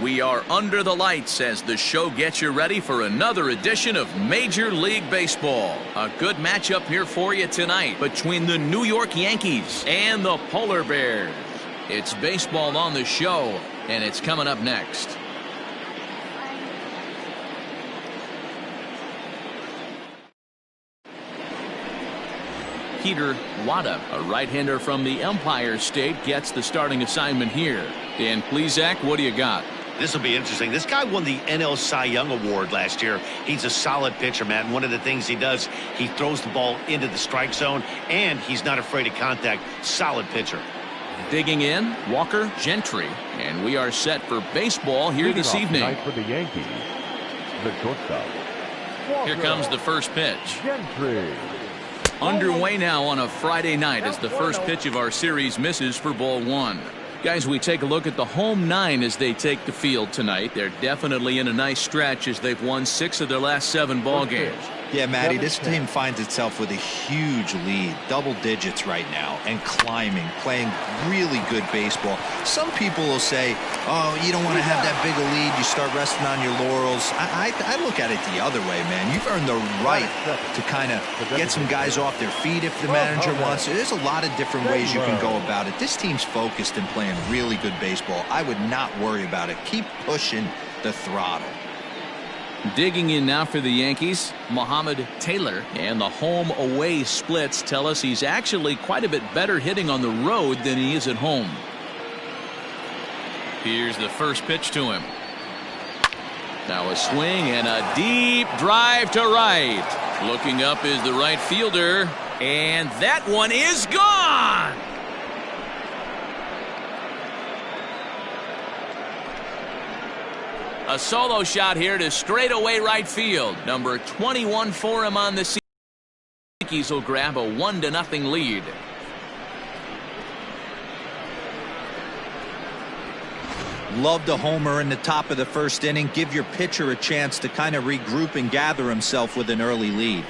We are under the lights as the show gets you ready for another edition of Major League Baseball. A good matchup here for you tonight between the New York Yankees and the Polar Bears. It's baseball on the show, and it's coming up next. Peter Wada, a right-hander from the Empire State, gets the starting assignment here. Dan Plesac, what do you got? This will be interesting. This guy won the NL Cy Young Award last year. He's a solid pitcher, Matt. And one of the things he does, he throws the ball into the strike zone, and he's not afraid of contact. Solid pitcher. Digging in, Walker Gentry. And we are set for baseball here this evening. Tonight for the Yankees, the shortstop, Walker. Here comes the first pitch. Gentry. Underway now on a Friday night as the first pitch of our series misses for ball one. Guys, we take a look at the home nine as they take the field tonight. They're definitely in a nice stretch as they've won 6 of their last 7 ball games. Yeah, Matty, this team finds itself with a huge lead, double digits right now, and climbing, playing really good baseball. Some people will say, oh, you don't want to have that big a lead, you start resting on your laurels. I look at it the other way, man. You've earned the right to kind of get some guys off their feet if the manager wants to. There's a lot of different ways you can go about it. This team's focused and playing really good baseball. I would not worry about it. Keep pushing the throttle. Digging in now for the Yankees, Mohamed Taylor, and the home-away splits tell us he's actually quite a bit better hitting on the road than he is at home. Here's the first pitch to him. Now a swing and a deep drive to right. Looking up is the right fielder, and that one is gone. A solo shot here to straightaway right field. Number 21 for him on the season. Yankees will grab a 1-0 lead. Love the homer in the top of the first inning. Give your pitcher a chance to kind of regroup and gather himself with an early lead.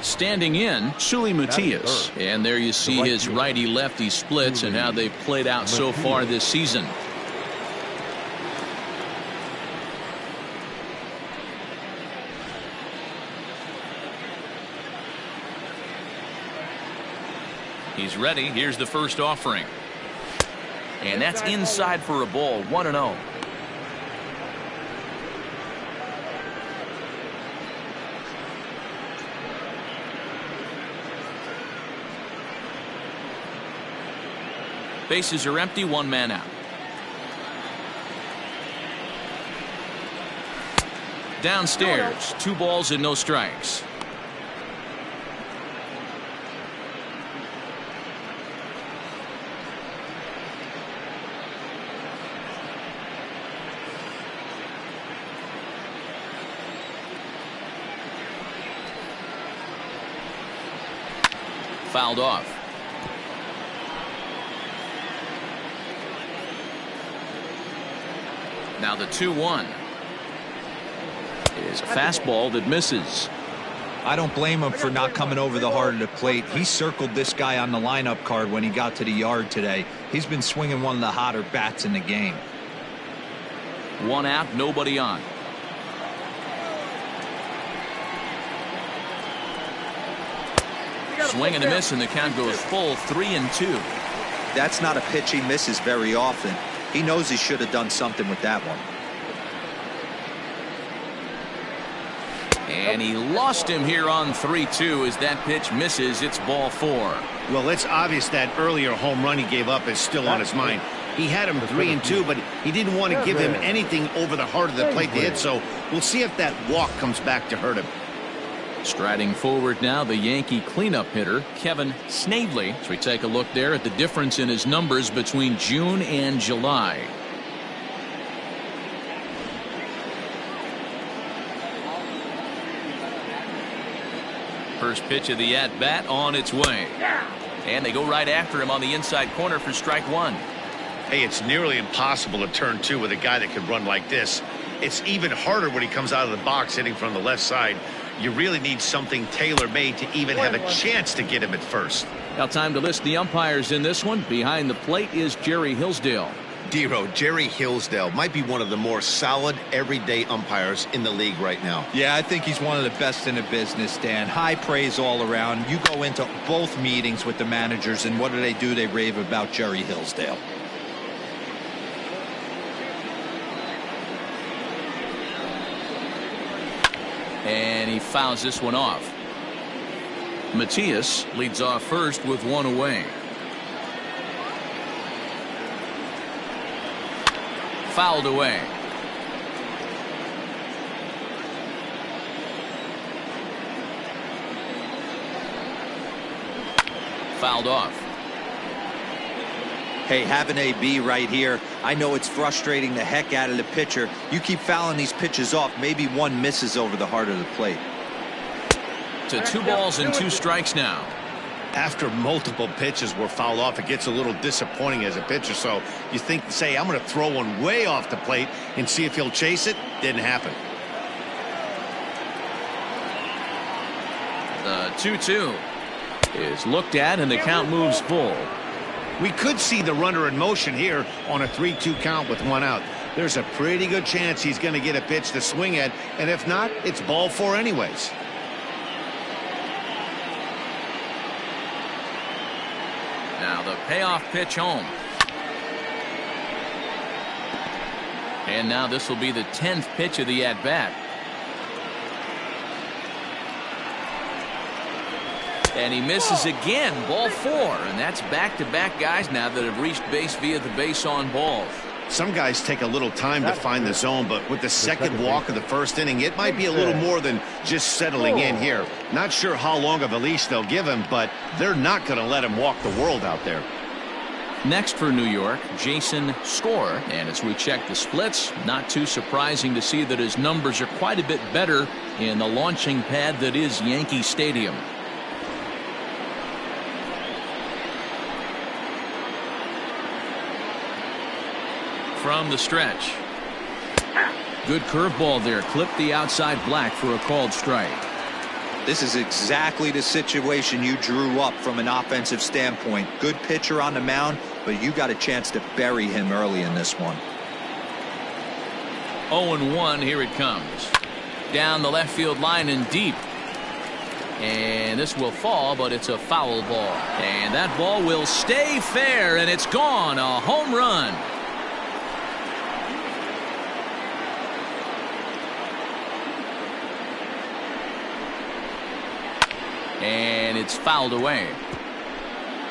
Standing in, Sully Matias. And there you see his righty-lefty splits and how they've played out so far this season. He's ready. Here's the first offering. And that's inside for a ball, 1-0. Bases are empty, 1 man out. Downstairs, 2 balls and no strikes. Fouled off. Now the 2-1 is a fastball that misses. I don't blame him for not coming over the heart of the plate. He circled this guy on the lineup card when he got to the yard today. He's been swinging one of the hotter bats in the game. 1 out, nobody on. Swing and a miss, and the count goes full, 3-2. That's not a pitch he misses very often. He knows he should have done something with that one. And he lost him here on 3-2 as that pitch misses. It's ball 4. Well, it's obvious that earlier home run he gave up is still on his mind. He had him 3-2, but he didn't want to give him anything over the heart of the plate to hit, so we'll see if that walk comes back to hurt him. Striding forward now, the Yankee cleanup hitter, Kevin Snavely. As we take a look there at the difference in his numbers between June and July. First pitch of the at-bat on its way. And they go right after him on the inside corner for strike 1. Hey, it's nearly impossible to turn two with a guy that can run like this. It's even harder when he comes out of the box hitting from the left side. You really need something tailor-made to even have a chance to get him at first. Now time to list the umpires in this one. Behind the plate is Jerry Hillsdale. Dero, Jerry Hillsdale might be one of the more solid everyday umpires in the league right now. Yeah, I think he's one of the best in the business, Dan. High praise all around. You go into both meetings with the managers, and what do? They rave about Jerry Hillsdale. And he fouls this one off. Matias leads off first with one away. Fouled away. Fouled off. Hey, have an AB right here. I know it's frustrating the heck out of the pitcher. You keep fouling these pitches off, maybe one misses over the heart of the plate. To 2 balls and 2 strikes now. After multiple pitches were fouled off, it gets a little disappointing as a pitcher. So you think, say, I'm going to throw one way off the plate and see if he'll chase it. Didn't happen. The 2-2 is looked at, and the count moves full. We could see the runner in motion here on a 3-2 count with 1 out. There's a pretty good chance he's going to get a pitch to swing at, and if not, it's ball 4 anyways. Now the payoff pitch home. And now this will be the 10th pitch of the at-bat. And he misses again, ball 4. And that's back-to-back guys now that have reached base via the base on balls. Some guys take a little time to find the zone, but with the second walk of the first inning, it might be a little more than just settling in here. Not sure how long of a leash they'll give him, but they're not going to let him walk the world out there. Next for New York, Jason Score. And as we check the splits, not too surprising to see that his numbers are quite a bit better in the launching pad that is Yankee Stadium. From the stretch. Good curveball there. Clipped the outside black for a called strike. This is exactly the situation you drew up from an offensive standpoint. Good pitcher on the mound, but you got a chance to bury him early in this one. 0-1, here it comes. Down the left field line and deep. And this will fall, but it's a foul ball. And that ball will stay fair, and it's gone. A home run. And it's fouled away.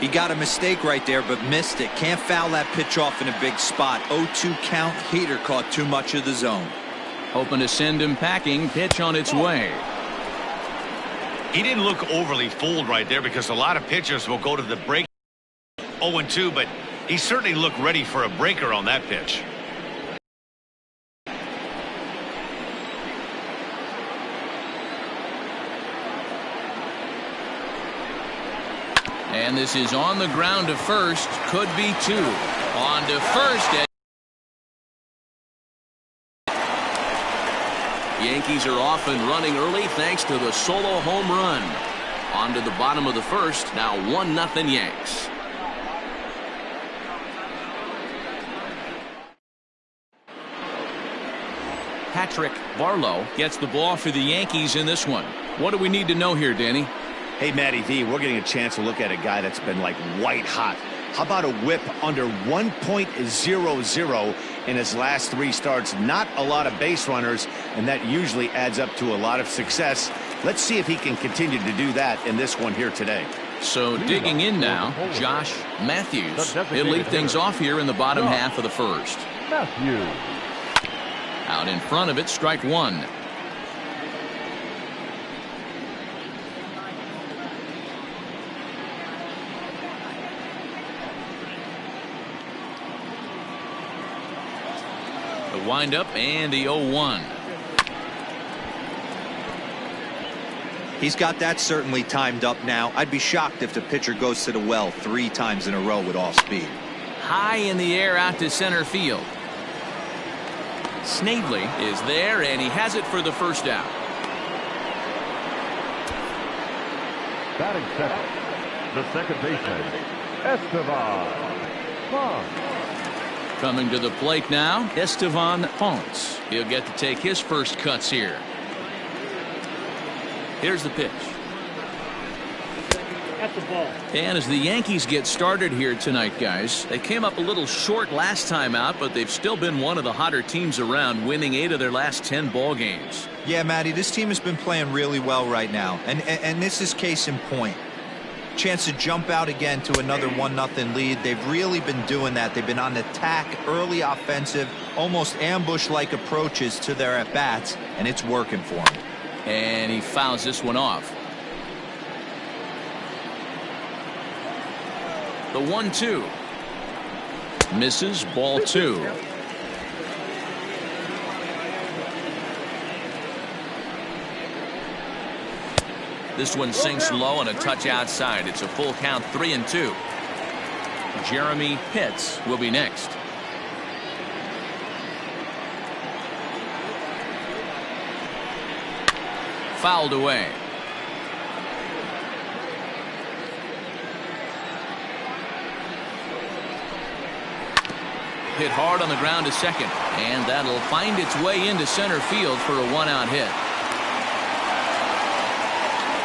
He got a mistake right there, but missed it. Can't foul that pitch off in a big spot. 0-2 count. Heater caught too much of the zone. Hoping to send him packing. Pitch on its way. He didn't look overly fooled right there because a lot of pitchers will go to the break 0-2, but he certainly looked ready for a breaker on that pitch. And this is on the ground to first. Could be 2. On to first. Yankees are off and running early thanks to the solo home run. On to the bottom of the first. Now 1-0 Yanks. Patrick Barlow gets the ball for the Yankees in this one. What do we need to know here, Danny? Hey, Matty V, we're getting a chance to look at a guy that's been like white hot. How about a whip under 1.00 in his last 3 starts? Not a lot of base runners, and that usually adds up to a lot of success. Let's see if he can continue to do that in this one here today. So digging in now, Josh Matthews. He'll lead things off here in the bottom half of the first. Matthews. Out in front of it, strike 1. The windup and the 0-1. He's got that certainly timed up now. I'd be shocked if the pitcher goes to the well 3 times in a row with off speed. high in the air out to center field. Snavely is there, and he has it for the first out. Batting second, the second baseman, Esteban Ponce. Coming to the plate now, Esteban Ponce. He'll get to take his first cuts here. Here's the pitch. At the ball. And as the Yankees get started here tonight, guys, they came up a little short last time out, but they've still been one of the hotter teams around, winning 8 of their last 10 ball games. Yeah, Matty, this team has been playing really well right now, and this is case in point. Chance to jump out again to another 1-0 lead. They've really been doing that. They've been on attack, early offensive, almost ambush-like approaches to their at-bats, and it's working for them. And he fouls this one off. The 1-2. Misses, ball 2. This one sinks low and a touch outside. It's a full count, 3-2. Jeremy Pitts will be next. Fouled away. Hit hard on the ground to second, and that'll find its way into center field for a 1-out hit.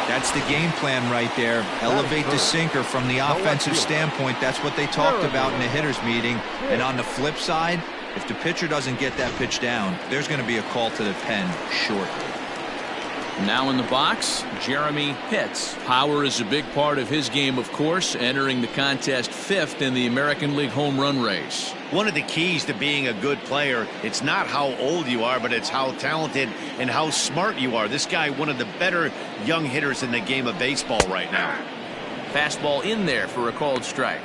That's the game plan right there. Elevate the sinker from the offensive standpoint. That's what they talked about in the hitters meeting. And on the flip side, if the pitcher doesn't get that pitch down, there's going to be a call to the pen shortly. Now in the box, Jeremy Pitts. Power is a big part of his game, of course, entering the contest 5th in the American League home run race. One of the keys to being a good player, it's not how old you are, but it's how talented and how smart you are. This guy, one of the better young hitters in the game of baseball right now. Fastball in there for a called strike.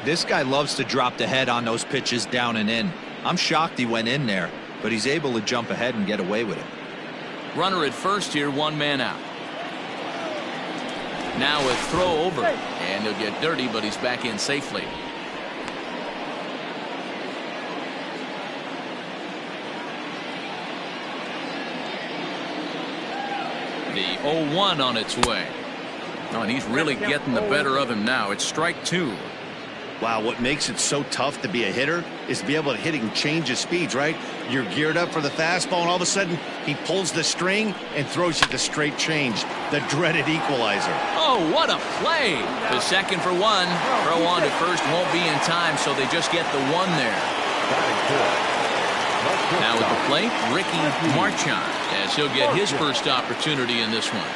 This guy loves to drop the head on those pitches down and in. I'm shocked he went in there, but he's able to jump ahead and get away with it. Runner at first here, 1 man out. Now a throw over, and he'll get dirty, but he's back in safely. The 0-1 on its way. Oh, and he's really getting the better of him now. It's strike 2. Wow, what makes it so tough to be a hitter is to be able to hit and change his speeds, right? You're geared up for the fastball, and all of a sudden, he pulls the string and throws you the straight change, the dreaded equalizer. Oh, what a play. The second for 1. Throw on to first won't be in time, so they just get the 1 there. Now at the plate, Ricky Marchand, as he'll get his first opportunity in this one.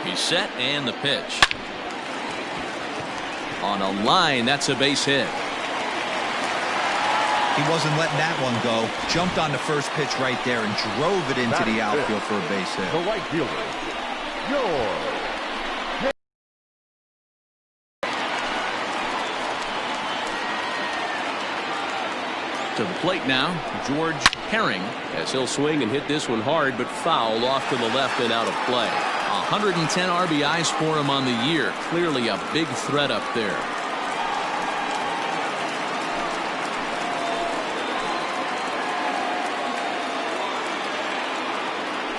He's set, and the pitch. On a line, that's a base hit. He wasn't letting that one go. Jumped on the first pitch right there and drove it into the outfield for a base hit. The right fielder, George. To the plate now, George Herring, as he'll swing and hit this one hard, but fouled off to the left and out of play. 110 RBIs for him on the year. Clearly a big threat up there.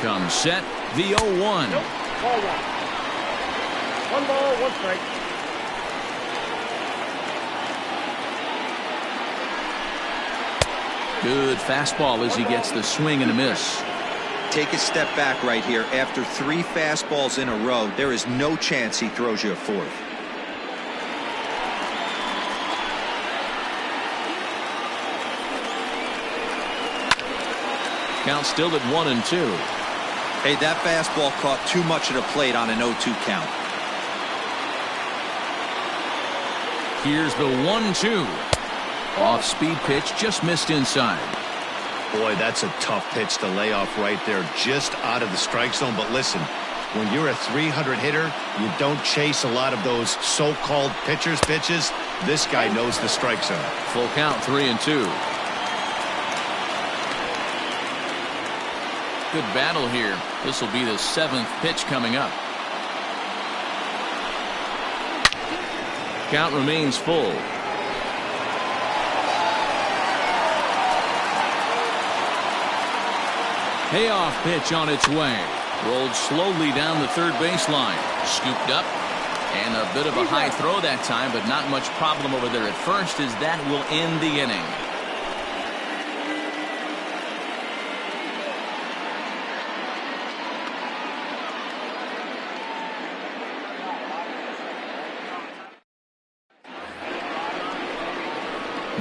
Comes set, the 0-1. Nope. Ball 1. 1 ball, 1 strike. Good fastball as he gets the swing and a miss. Take a step back right here. After 3 fastballs in a row, there is no chance he throws you a 4th. Count still at 1-2. Hey, that fastball caught too much of the plate on an 0-2 count. Here's the 1-2. Off-speed pitch, just missed inside. Boy, that's a tough pitch to lay off right there, just out of the strike zone. But listen, when you're a 300 hitter, you don't chase a lot of those so-called pitcher's pitches. This guy knows the strike zone. Full count, 3-2. Good battle here. This will be the 7th pitch coming up. Count remains full. Payoff pitch on its way. Rolled slowly down the third baseline. Scooped up. And a bit of a high throw that time, but not much problem over there at first, as that will end the inning.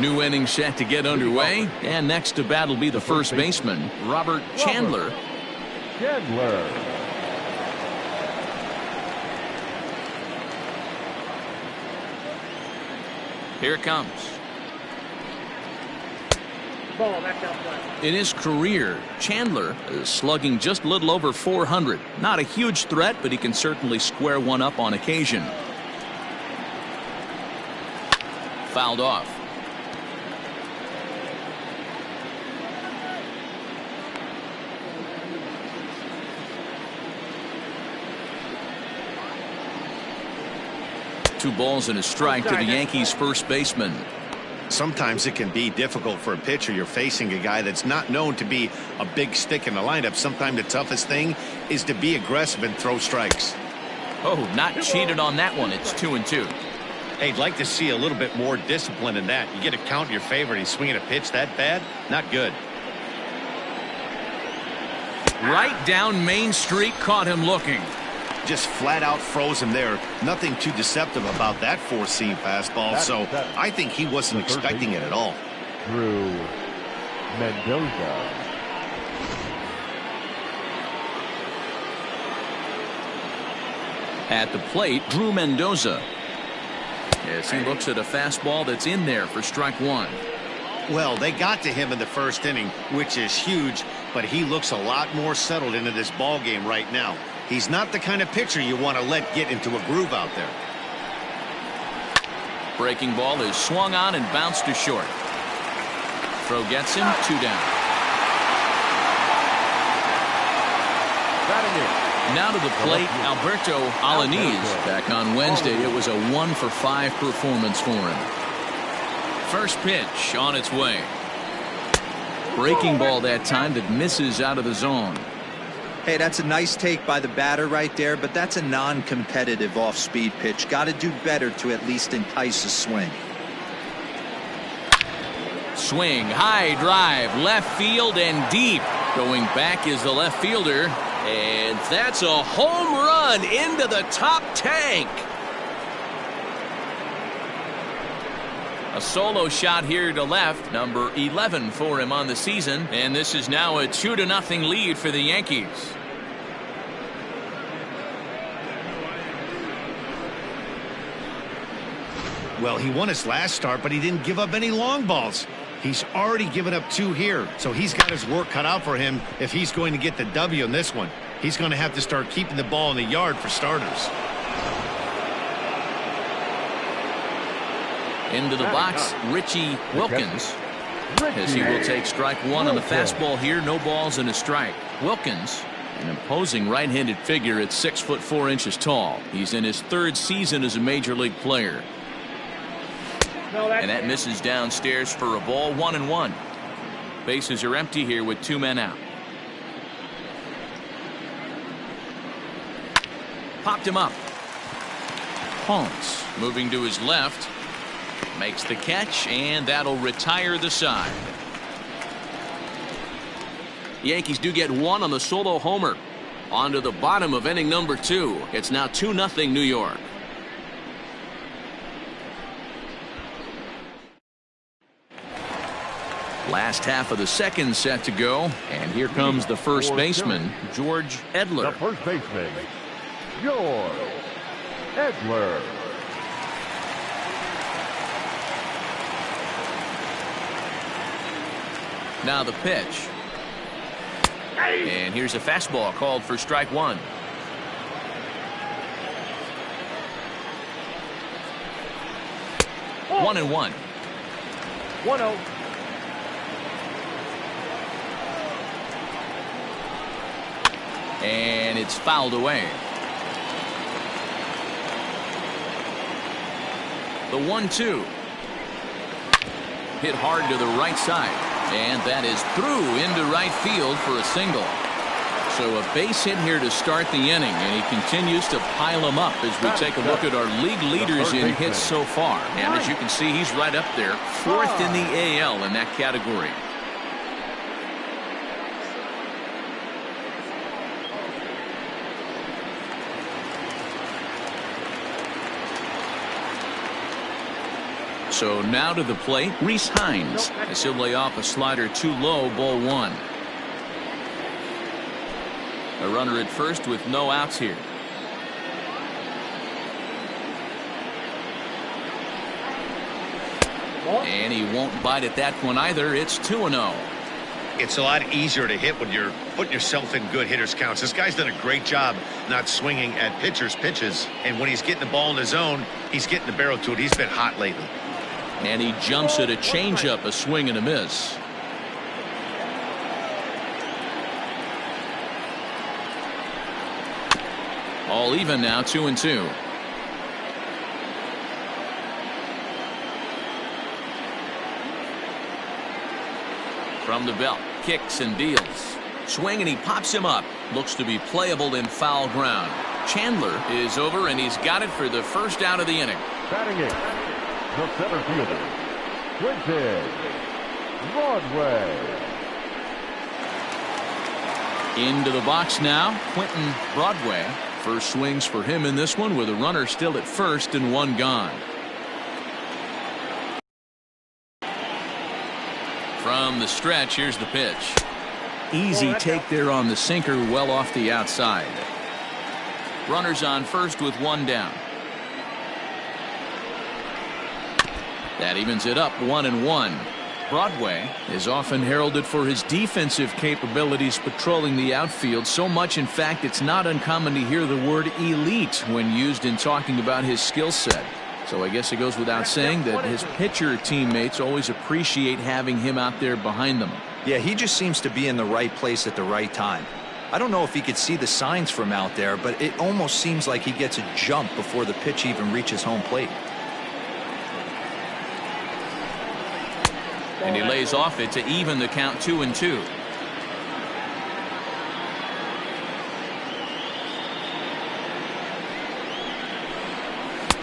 New inning set to get underway, and next to bat will be the first baseman, Robert Chandler. Here it comes. In his career, Chandler is slugging just a little over 400. Not a huge threat, but he can certainly square one up on occasion. Fouled off. Two balls and a strike to the Yankees first baseman. Sometimes it can be difficult for a pitcher. You're facing a guy that's not known to be a big stick in the lineup. Sometimes the toughest thing is to be aggressive and throw strikes. Oh, not cheated on that one. It's 2-2. Hey, I'd like to see a little bit more discipline in that. You get a count in your favor and he's swinging a pitch that bad. Not good. Right down Main Street, caught him looking. Just flat out froze him there. Nothing too deceptive about that four-seam fastball, so I think he wasn't expecting it at all. Drew Mendoza. At the plate, Drew Mendoza. As he looks at a fastball that's in there for strike one. Well, they got to him in the first inning, which is huge, but he looks a lot more settled into this ball game right now. He's not the kind of pitcher you want to let get into a groove out there. Breaking ball is swung on and bounced to short. Throw gets him, 2 down. Now to the plate, Alberto Alanis. Back on Wednesday, it was a 1-for-5 performance for him. First pitch on its way. Breaking ball that time that misses out of the zone. Hey, that's a nice take by the batter right there, but that's a non-competitive off-speed pitch. Got to do better to at least entice a swing. Swing, high drive, left field and deep. Going back is the left fielder, and that's a home run into the top tank. A solo shot here to left, number 11 for him on the season, and this is now a 2-0 lead for the Yankees. Well, he won his last start, but he didn't give up any long balls. He's already given up 2 here, so he's got his work cut out for him if he's going to get the W in this one. He's going to have to start keeping the ball in the yard for starters. Into the box, Richie Wilkins, as he will take strike one on the fastball here. No balls and a strike. Wilkins, an imposing right-handed figure at 6'4" tall. He's in his 3rd season as a major league player. And that misses downstairs for a ball, 1-1. Bases are empty here with 2 men out. Popped him up. Ponce moving to his left. Makes the catch, and that'll retire the side. Yankees do get 1 on the solo homer. On to the bottom of inning number 2. It's now 2-0 New York. Last half of the second set to go, and here comes the first baseman, George Edler. The first baseman, George Edler. Now the pitch. And here's a fastball called for strike one. One and one. 1-0. And it's fouled away. The 1-2. Hit hard to the right side. And that is through into right field for a single. So a base hit here to start the inning, and he continues to pile them up as we take a look at our league leaders in hits so far. And as you can see, he's right up there, 4th in the AL in that category. So now to the plate, Rhys Hines, as he'll lay off a slider too low, ball 1. A runner at first with no outs here. And he won't bite at that one either. It's 2-0. It's a lot easier to hit when you're putting yourself in good hitters counts. This guy's done a great job not swinging at pitchers' pitches. And when he's getting the ball in the zone, he's getting the barrel to it. He's been hot lately. And he jumps at a changeup, a swing and a miss. All even now, 2-2. From the belt, kicks and deals. Swing and he pops him up. Looks to be playable in foul ground. Chandler is over and he's got it for the first out of the inning. Batting it, the center fielder, Quentin Broadway. Into the box now, Quentin Broadway. First swings for him in this one with a runner still at first and one gone. From the stretch, here's the pitch. Easy take there on the sinker, well off the outside. Runners on first with one down. That evens it up, 1-1. Broadway is often heralded for his defensive capabilities patrolling the outfield, so much in fact it's not uncommon to hear the word elite when used in talking about his skill set. So I guess it goes without saying that his pitcher teammates always appreciate having him out there behind them. Yeah, he just seems to be in the right place at the right time. I don't know if he could see the signs from out there, but it almost seems like he gets a jump before the pitch even reaches home plate. And he lays off it to even the count, 2-2.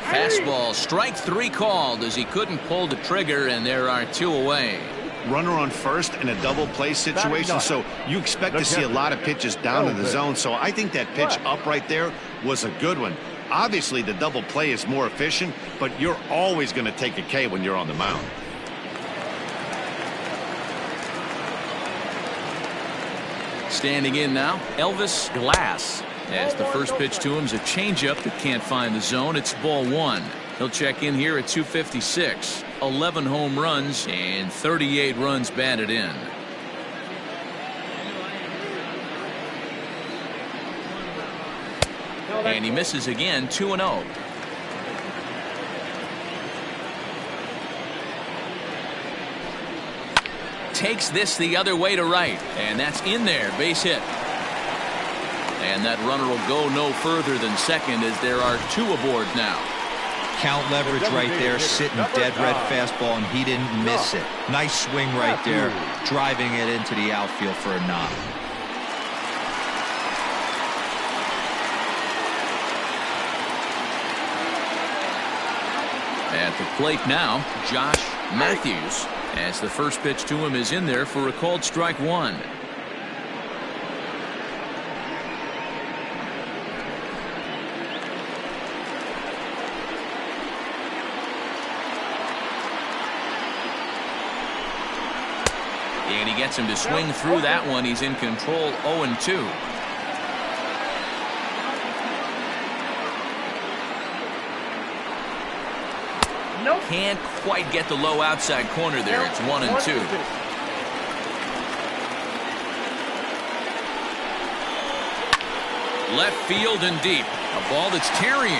Fastball, strike 3 called as he couldn't pull the trigger, and there are 2 away. Runner on first in a double play situation, so you expect to see a lot of pitches down in the zone. So I think that pitch up right there was a good one. Obviously, the double play is more efficient, but you're always going to take a K when you're on the mound. Standing in now, Elvis Glass. As the first pitch to him is a changeup that can't find the zone. It's ball 1. He'll check in here at 256. 11 home runs and 38 runs batted in. And he misses again, 2-0. Takes this the other way to right, and that's in there, base hit. And that runner will go no further than second as there are 2 aboard now. Count leverage right there, sitting dead red fastball, and he didn't miss it. Nice swing right there, driving it into the outfield for a knock. At the plate now, Josh Matthews, as the first pitch to him is in there for a called strike 1. And he gets him to swing through that one. He's in control, 0-2. Can't quite get the low outside corner there. It's 1-2. Left field and deep. A ball that's carrying.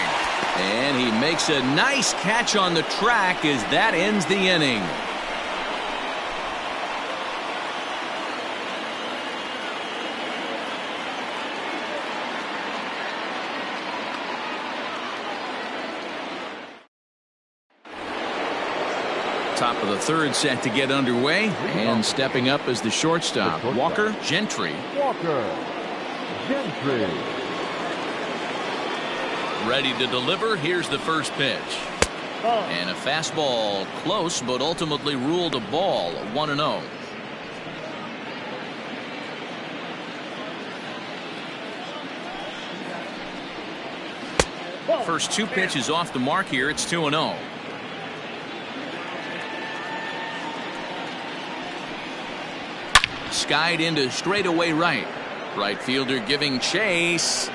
And he makes a nice catch on the track as that ends the inning. Top of the third set to get underway, and stepping up as the shortstop, Walker Gentry. Walker Gentry. Ready to deliver. Here's the first pitch. And a fastball close, but ultimately ruled a ball. 1-0. First two pitches off the mark here. It's 2-0. Skied into straightaway right. Right fielder giving chase,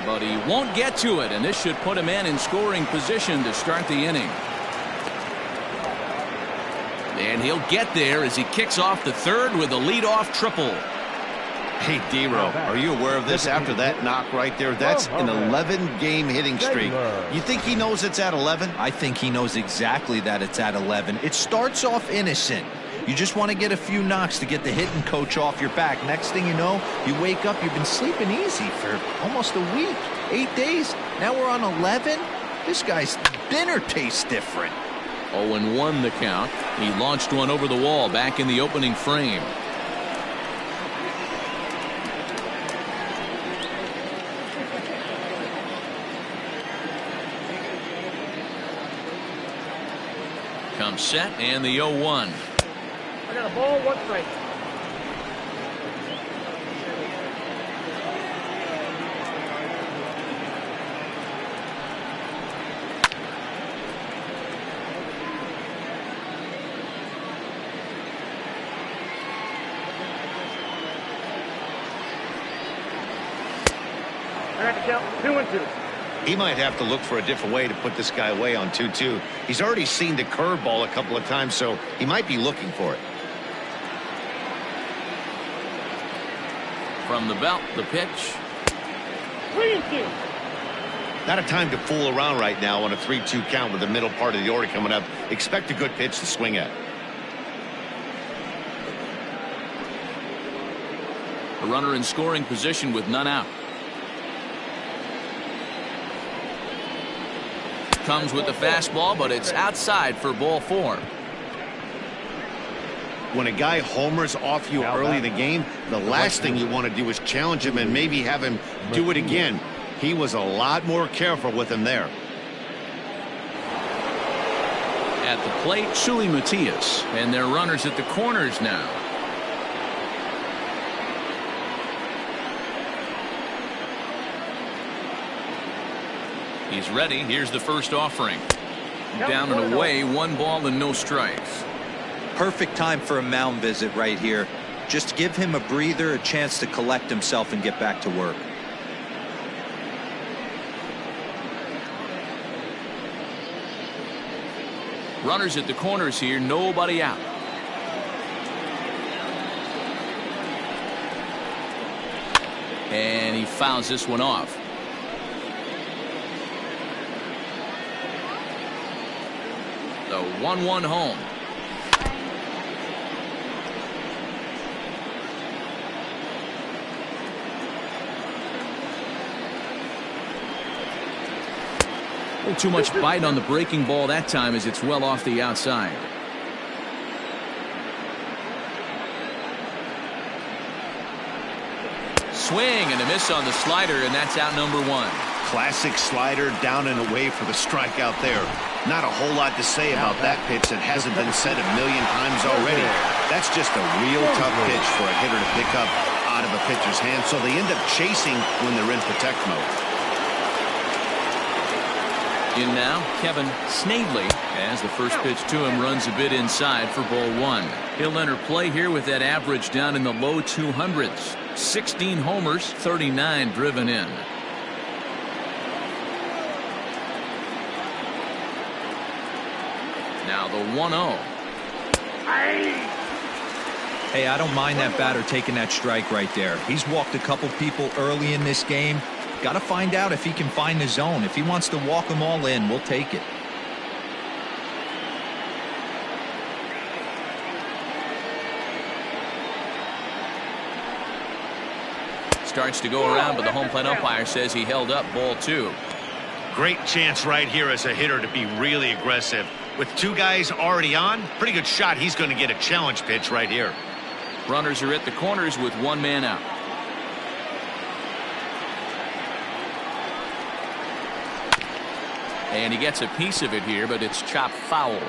but he won't get to it, and this should put him in scoring position to start the inning. And he'll get there as he kicks off the third with a leadoff triple. Hey, D-Row, are you aware of this? After that knock right there, that's an 11-game hitting streak. You think he knows it's at 11? I think he knows exactly that it's at 11. It starts off innocent. You just want to get a few knocks to get the hitting coach off your back. Next thing you know, you wake up, you've been sleeping easy for almost a week, 8 days. Now we're on 11. This guy's dinner tastes different. 0-1 the count. He launched one over the wall back in the opening frame. Comes set and the 0-1. I got a ball, 1 strike. I got to count 2-2. He might have to look for a different way to put this guy away on 2-2. He's already seen the curveball a couple of times, so he might be looking for it. From the belt, the pitch. 3-2. Not a time to fool around right now on a 3-2 count with the middle part of the order coming up. Expect a good pitch to swing at. A runner in scoring position with none out. Comes with the fastball, but it's outside for ball 4. When a guy homers off you early in the game, the last thing you want to do is challenge him and maybe have him do it again. He was a lot more careful with him there. At the plate, Shuey Matias, and they're runners at the corners now. He's ready. Here's the first offering. Down and away, 1 ball and no strikes. Perfect time for a mound visit right here. Just give him a breather, a chance to collect himself and get back to work. Runners at the corners here, nobody out. And he fouls this one off. The 1-1 home. A little too much bite on the breaking ball that time as it's well off the outside. Swing and a miss on the slider, and that's out number 1. Classic slider down and away for the strikeout there. Not a whole lot to say about that pitch that hasn't been said a million times already. That's just a real tough pitch for a hitter to pick up out of a pitcher's hand, so they end up chasing when they're in protect mode. In now, Kevin Snavely, as the first pitch to him runs a bit inside for ball 1. He'll enter play here with that average down in the low 200s. 16 homers, 39 driven in. Now the 1-0. Hey, I don't mind that batter taking that strike right there. He's walked a couple people early in this game. Got to find out if he can find the zone. If he wants to walk them all in, we'll take it. Starts to go around, but the home plate umpire says he held up ball 2. Great chance right here as a hitter to be really aggressive. With two guys already on, pretty good shot. He's going to get a challenge pitch right here. Runners are at the corners with one man out. And he gets a piece of it here, but it's chopped foul.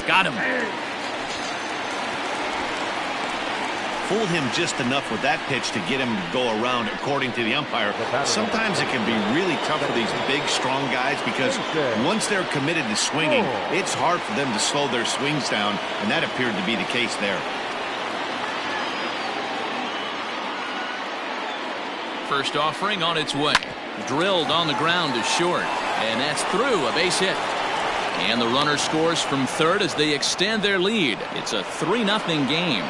Got him. Fooled him just enough with that pitch to get him to go around, according to the umpire. Sometimes it can be really tough for these big, strong guys because once they're committed to swinging, it's hard for them to slow their swings down, and that appeared to be the case there. First offering on its way. Drilled on the ground to short, and that's through, a base hit. And the runner scores from third as they extend their lead. It's a 3-0 game.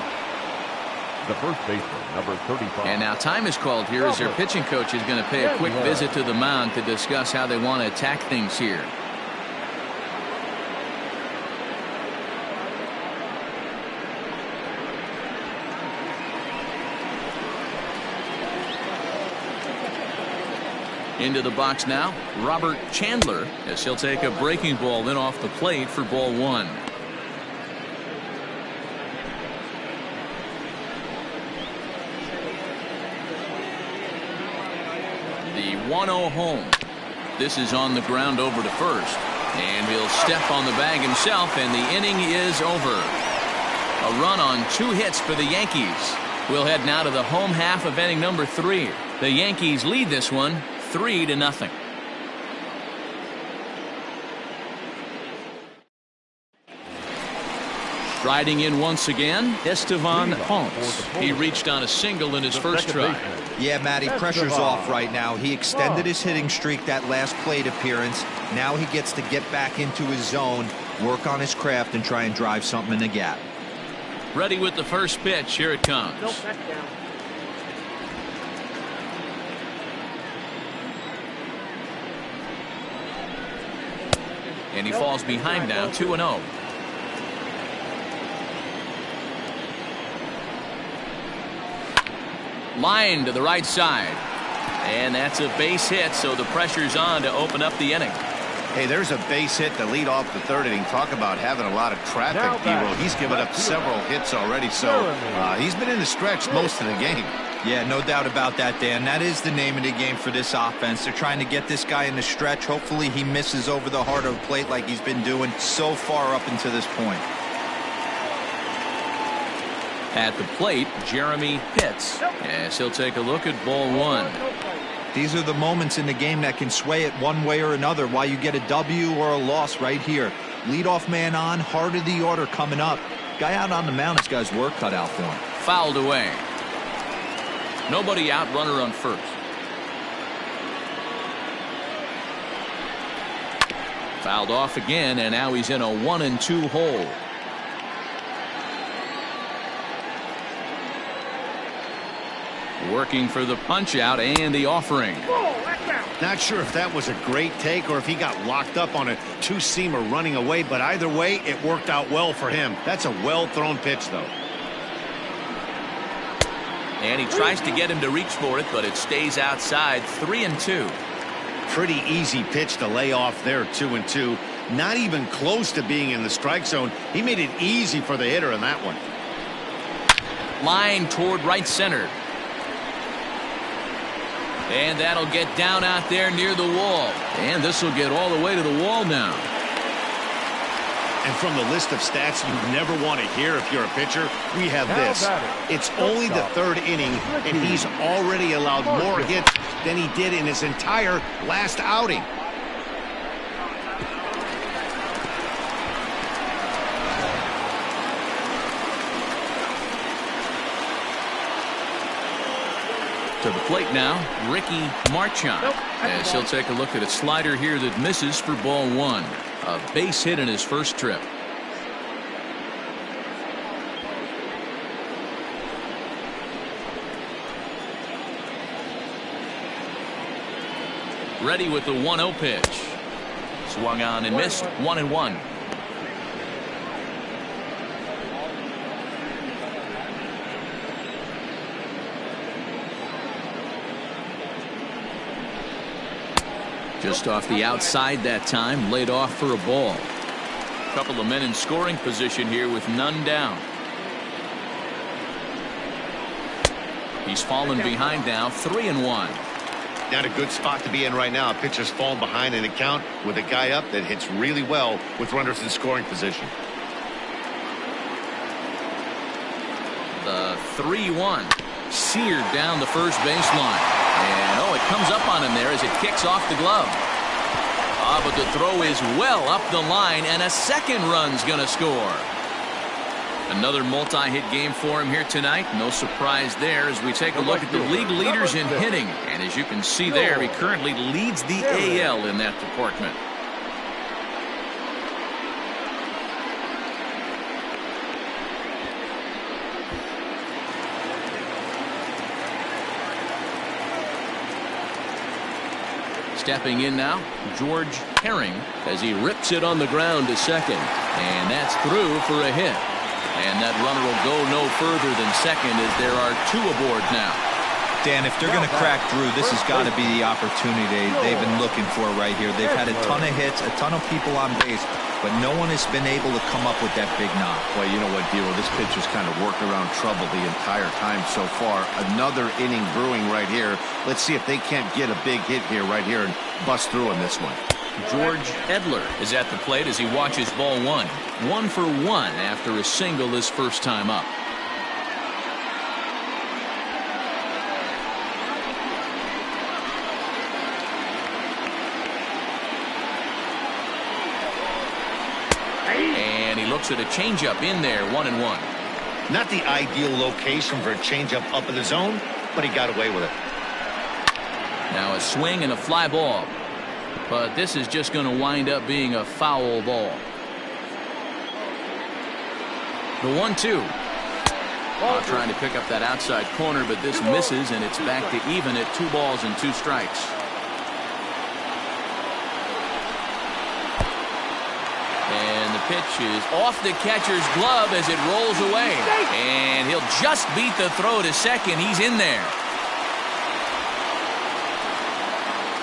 The first baseman, number 35. And now time is called here as their pitching coach is going to pay a quick visit to the mound to discuss how they want to attack things here. Into the box now, Robert Chandler, as he'll take a breaking ball in off the plate for ball one. The 1-0 home. This is on the ground over to first. And he'll step on the bag himself, and the inning is over. A run on 2 hits for the Yankees. We'll head now to the home half of inning number 3. The Yankees lead this one 3-0. Striding in once again, Estevan Ponce. He reached on a single in his first try. Yeah, Matty, pressure's off right now. He extended his hitting streak that last plate appearance. Now he gets to get back into his zone, work on his craft, and try and drive something in the gap. Ready with the first pitch. Here it comes. And he falls behind now, 2-0. Line to the right side. And that's a base hit, so the pressure's on to open up the inning. Hey, there's a base hit to lead off the third inning. Talk about having a lot of traffic, D-Roll. He's given up several hits already, so he's been in the stretch most of the game. Yeah, no doubt about that, Dan. That is the name of the game for this offense. They're trying to get this guy in the stretch. Hopefully he misses over the heart of the plate like he's been doing so far up until this point. At the plate, Jeremy Pitts, as he'll take a look at ball one. These are the moments in the game that can sway it one way or another, why you get a W or a loss right here. Leadoff man on, heart of the order coming up. Guy out on the mound has got his work cut out for him. Fouled away. Nobody out, runner on first. Fouled off again, and now he's in a 1-2 hole. Working for the punch out and the offering. Not sure if that was a great take or if he got locked up on a two-seamer running away, but either way, it worked out well for him. That's a well-thrown pitch, though. And he tries to get him to reach for it, but it stays outside. 3-2. Pretty easy pitch to lay off there, 2-2. Not even close to being in the strike zone. He made it easy for the hitter in that one. Line toward right center. And that'll get down out there near the wall. And this will get all the way to the wall now. And from the list of stats you never want to hear if you're a pitcher, we have this. It's only the third inning, and he's already allowed more hits than he did in his entire last outing. To the plate now, Ricky Marchand, as he'll take a look at a slider here that misses for ball one. A base hit in his first trip. Ready with the 1-0 pitch. Swung on and missed. 1-1. Just off the outside that time, laid off for a ball. Couple of men in scoring position here with none down. He's fallen behind now, 3-1. Not a good spot to be in right now. A pitcher's fallen behind in the count with a guy up that hits really well with runners in scoring position. The 3-1 seared down the first baseline, and it comes up on him there as it kicks off the glove. But the throw is well up the line, and a second run's gonna score. Another multi-hit game for him here tonight. No surprise there as we take a look at the league leaders in hitting. And as you can see there, he currently leads the AL in that department. Stepping in now, George Herring, as he rips it on the ground to second. And that's through for a hit. And that runner will go no further than second as there are two aboard now. Dan, if they're going to crack through, this has got to be the opportunity they've been looking for right here. They've had a ton of hits, a ton of people on base, but no one has been able to come up with that big knock. Well, you know what, Dilo, this pitcher's kind of worked around trouble the entire time so far. Another inning brewing right here. Let's see if they can't get a big hit here right here and bust through in this one. George Edler is at the plate as he watches ball one. 1 for 1 after a single his first time up. And he looks at a changeup in there, 1-1. Not the ideal location for a changeup up in the zone, but he got away with it. Now a swing and a fly ball. But this is just going to wind up being a foul ball. The 1-2. Trying to pick up that outside corner, but this misses, and it's back to even at 2 balls and 2 strikes. And the pitch is off the catcher's glove as it rolls away. And he'll just beat the throw to second. He's in there.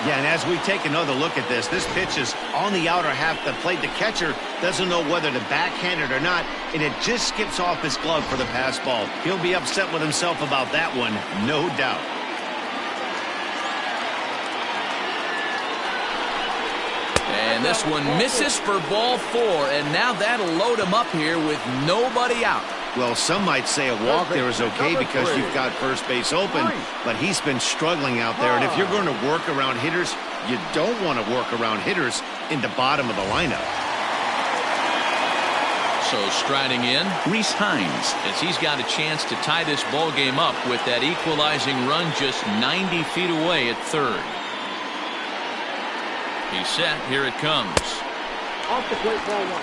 Yeah, and as we take another look at this pitch is on the outer half of the plate. The catcher doesn't know whether to backhand it or not, and it just skips off his glove for the pass ball. He'll be upset with himself about that one, no doubt. And this one misses for ball 4, and now that'll load him up here with nobody out. Well, some might say a walk there is okay because you've got first base open, but he's been struggling out there. And if you're going to work around hitters, you don't want to work around hitters in the bottom of the lineup. So striding in, Reese Hines, as he's got a chance to tie this ball game up with that equalizing run just 90 feet away at third. He's set. Here it comes.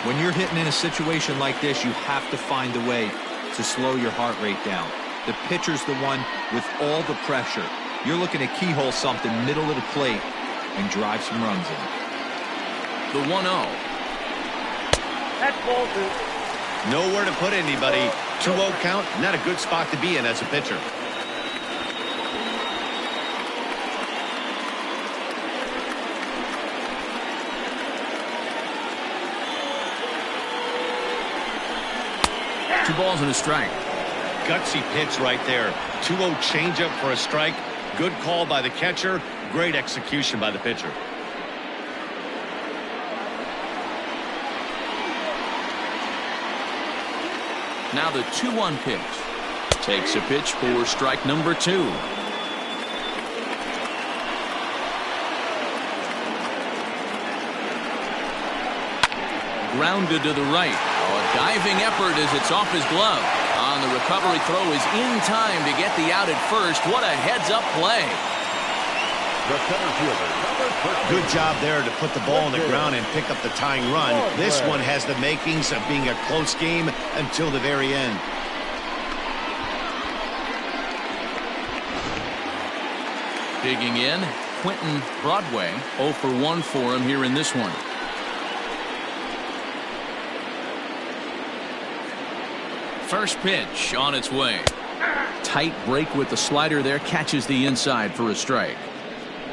When you're hitting in a situation like this, you have to find a way to slow your heart rate down. The pitcher's the one with all the pressure. You're looking to keyhole something middle of the plate and drive some runs in. The 1-0. That's ball 2. Nowhere to put anybody. 2-0 count, not a good spot to be in as a pitcher. Two balls and a strike. Gutsy pitch right there. 2-0 changeup for a strike. Good call by the catcher. Great execution by the pitcher. Now the 2-1 pitch. Takes a pitch for strike number 2. Grounded to the right. A diving effort as it's off his glove. On the recovery throw is in time to get the out at first. What a heads-up play. Good job there to put the ball on the ground and pick up the tying run. This one has the makings of being a close game until the very end. Digging in, Quentin Broadway. 0 for 1 for him here in this one. First pitch on its way. Tight break with the slider there, catches the inside for a strike.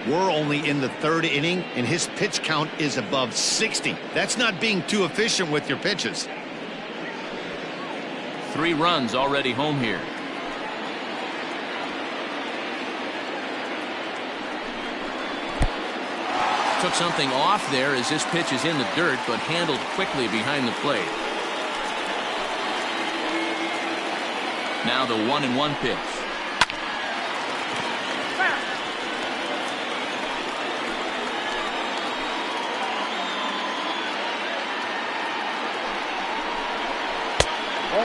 We're only in the 3rd inning, and his pitch count is above 60. That's not being too efficient with your pitches. 3 runs already home here. Took something off there as this pitch is in the dirt, but handled quickly behind the plate. Now the 1-1 pitch.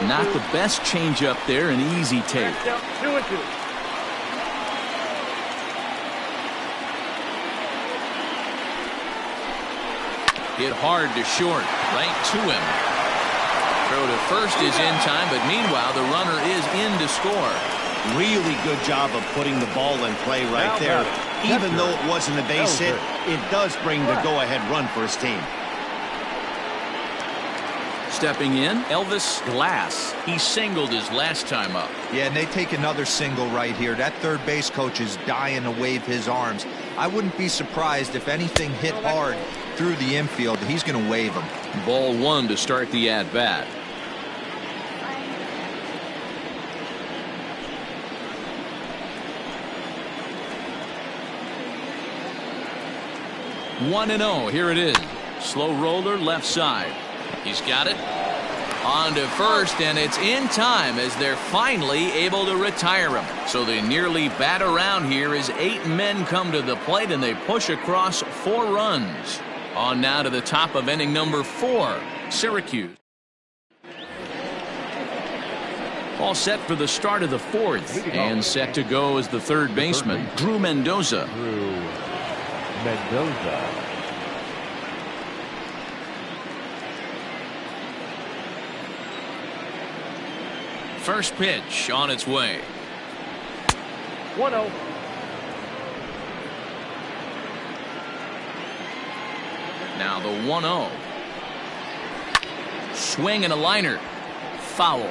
Not the best changeup there, an easy take. 2-2. Hit hard to short, right to him. Throw to first is in time, but meanwhile the runner is in to score. Really good job of putting the ball in play right there. Even though it wasn't a base hit, it does bring the go-ahead run for his team. Stepping in, Elvis Glass. He singled his last time up. Yeah, and they take another single right here. That third base coach is dying to wave his arms. I wouldn't be surprised if anything hit hard through the infield. He's going to wave him. Ball 1 to start the at-bat. One and 0. Here it is. Slow roller left side. He's got it. On to first, and it's in time as they're finally able to retire him. So they nearly bat around here as 8 men come to the plate, and they push across 4 runs. On now to the top of inning number 4, Syracuse. All set for the start of the 4th, and set to go as the 3rd baseman, Drew Mendoza. Drew Mendoza. First pitch on its way. 1-0. Now the 1-0. Swing and a liner. Foul.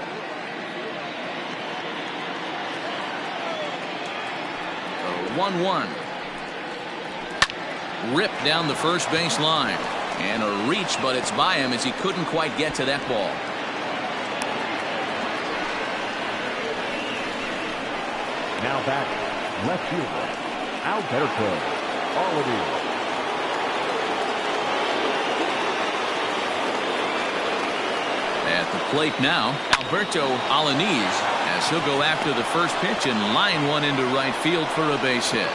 The 1-1. Ripped down the first base line. And a reach, but it's by him as he couldn't quite get to that ball. Now back, left fielder, Alberto Alanis. At the plate now, Alberto Alanis, as he'll go after the first pitch and line one into right field for a base hit.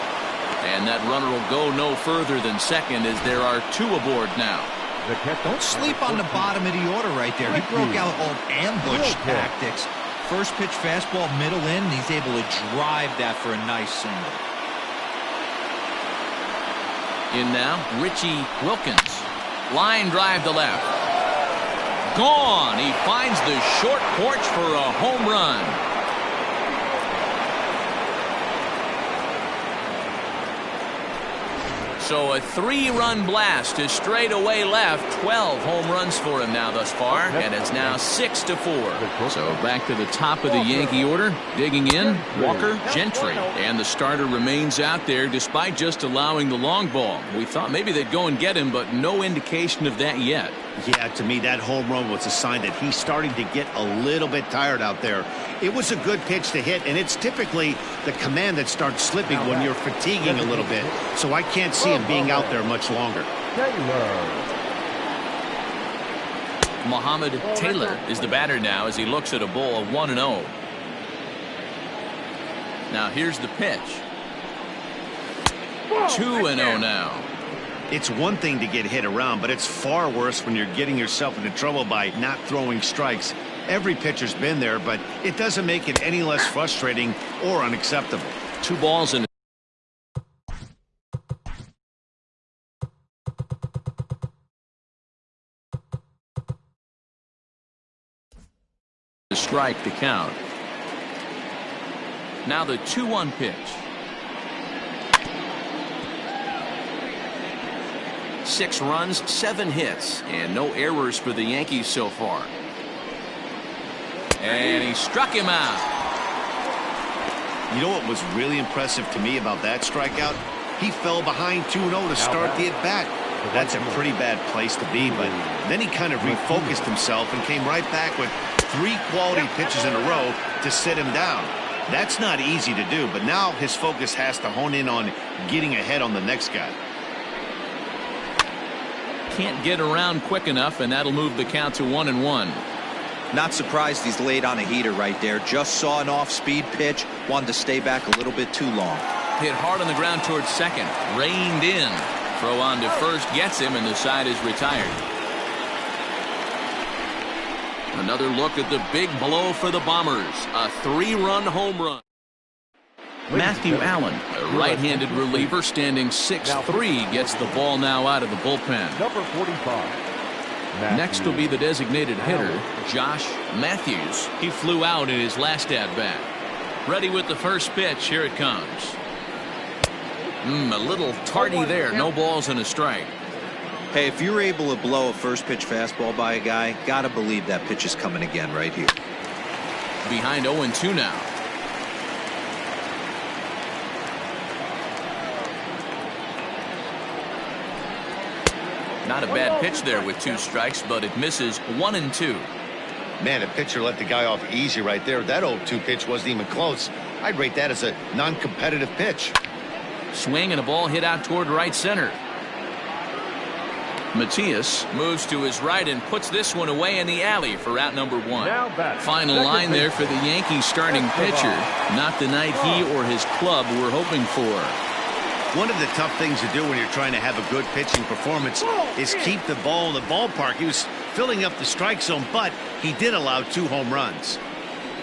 And that runner will go no further than second as there are 2 aboard now. Don't sleep on the bottom of the order right there. He broke out all ambush tactics. First pitch fastball, middle in, and he's able to drive that for a nice single. In now, Richie Wilkins. Line drive to left. Gone. He finds the short porch for a home run. So a 3-run blast to straightaway left. 12 home runs for him now thus far, and it's now 6-4. So back to the top of the Yankee order. Digging in, Walker Gentry. And the starter remains out there despite just allowing the long ball. We thought maybe they'd go and get him, but no indication of that yet. Yeah, to me, that home run was a sign that he's starting to get a little bit tired out there. It was a good pitch to hit, and it's typically the command that starts slipping when you're fatiguing a little bit. So I can't see him being out there much longer. Mohamed Taylor is the batter now as he looks at a ball of 1-0. Now here's the pitch. 2-0 now. It's one thing to get hit around, but it's far worse when you're getting yourself into trouble by not throwing strikes. Every pitcher's been there, but it doesn't make it any less frustrating or unacceptable. 2 balls and a strike to count. Now the 2-1 pitch. 6 runs, 7 hits, and no errors for the Yankees so far. And he struck him out. You know what was really impressive to me about that strikeout? he fell behind 2-0 to start the at-bat. That's a pretty bad place to be, but then he kind of refocused himself and came right back with 3 quality pitches in a row to sit him down. That's not easy to do, but now his focus has to hone in on getting ahead on the next guy. Can't get around quick enough, and that'll move the count to 1-1. Not surprised he's laid on a heater right there. Just saw an off-speed pitch, wanted to stay back a little bit too long. Hit hard on the ground towards second, reined in. Throw on to first gets him, and the side is retired. Another look at the big blow for the Bombers. A 3-run home run. Matthew Allen, a right-handed reliever standing 6'3", gets the ball now out of the bullpen. Number 45. Next will be the designated hitter, Josh Matthews. He flew out in his last at-bat. Ready with the first pitch. Here it comes. A little tardy there. No balls and a strike. Hey, if you're able to blow a first pitch fastball by a guy, gotta believe that pitch is coming again right here. Behind 0-2 now. Not a bad pitch there with 2 strikes, but it misses 1-2. Man, a pitcher let the guy off easy right there. That 0-2 pitch wasn't even close. I'd rate that as a non-competitive pitch. Swing and a ball hit out toward right center. Matias moves to his right and puts this one away in the alley for out number 1. Final line there for the Yankees starting pitcher. Not the night he or his club were hoping for. One of the tough things to do when you're trying to have a good pitching performance is keep the ball in the ballpark. He was filling up the strike zone, but he did allow 2 home runs.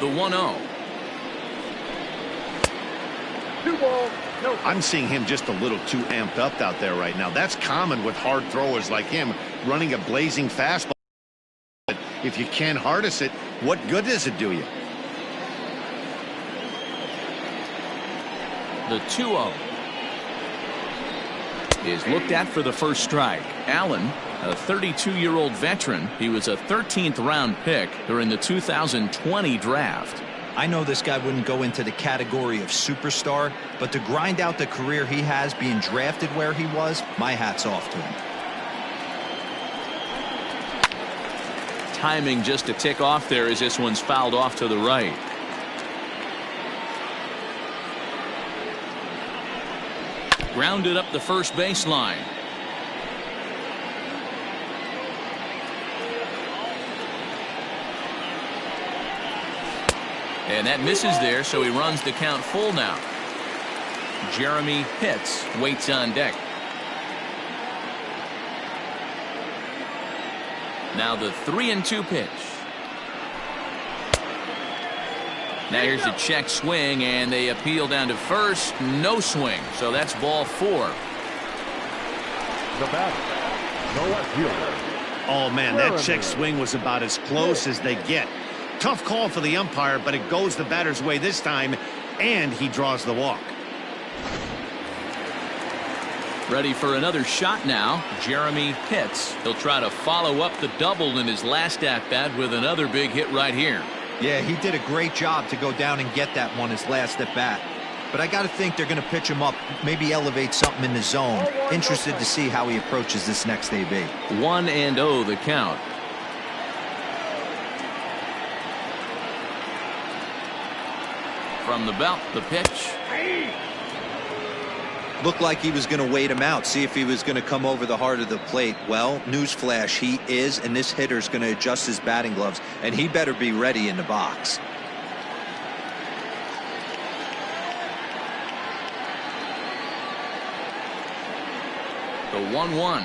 The 1-0. 2 balls. No. I'm seeing him just a little too amped up out there right now. That's common with hard throwers like him, running a blazing fastball. But if you can't harness it, what good does it do you? The 2-0 is looked at for the first strike. Allen, a 32-year-old veteran. He was a 13th round pick during the 2020 draft. I know this guy wouldn't go into the category of superstar, but to grind out the career he has being drafted where he was, my hat's off to him. Timing just to tick off there as this one's fouled off to the right. Grounded up the first baseline. And that misses there, so he runs the count full now. Jeremy Pitts waits on deck. Now the 3-2 pitch. Now here's a check swing, and they appeal down to first. No swing, so that's ball 4. The batter, no left fielder. Oh, man, that check swing was about as close as they get. Tough call for the umpire, but it goes the batter's way this time, and he draws the walk. Ready for another shot now, Jeremy Pitts. He'll try to follow up the double in his last at-bat with another big hit right here. Yeah, he did a great job to go down and get that one his last at-bat. But I got to think they're going to pitch him up, maybe elevate something in the zone. Interested to see how he approaches this next AB. 1-0 the count. From the belt, the pitch. Looked like he was going to wait him out, see if he was going to come over the heart of the plate. Well, newsflash, he is, and this hitter's going to adjust his batting gloves, and he better be ready in the box. The 1-1.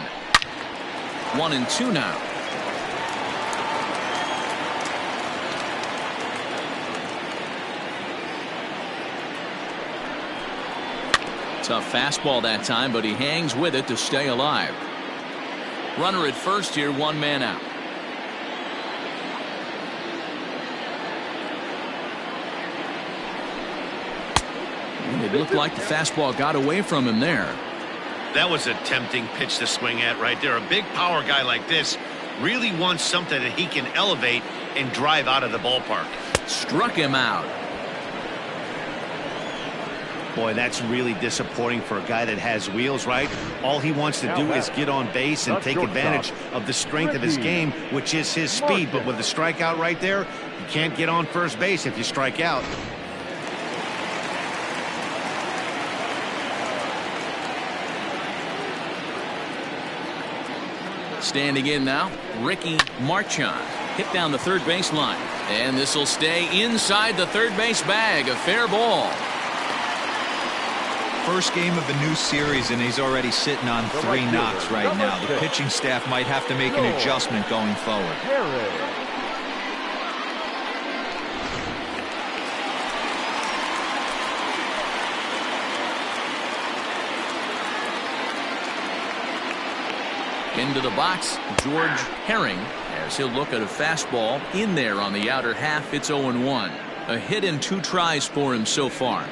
1-2 now. Tough fastball that time, but he hangs with it to stay alive. Runner at first here, 1 man out. And it looked like the fastball got away from him there. That was a tempting pitch to swing at right there. A big power guy like this really wants something that he can elevate and drive out of the ballpark. Struck him out. Boy, that's really disappointing for a guy that has wheels, right? All he wants to do is get on base and take advantage of the strength of his game, which is his speed. But with the strikeout right there, you can't get on first base if you strike out. Standing in now, Ricky Marchand. Hit down the third baseline. And this will stay inside the third base bag. A fair ball. First game of a new series, and he's already sitting on 3 knocks right now. The pitching staff might have to make an adjustment going forward. Into the box, George Herring, as he'll look at a fastball in there on the outer half. It's 0-1. A hit in 2 tries for him so far.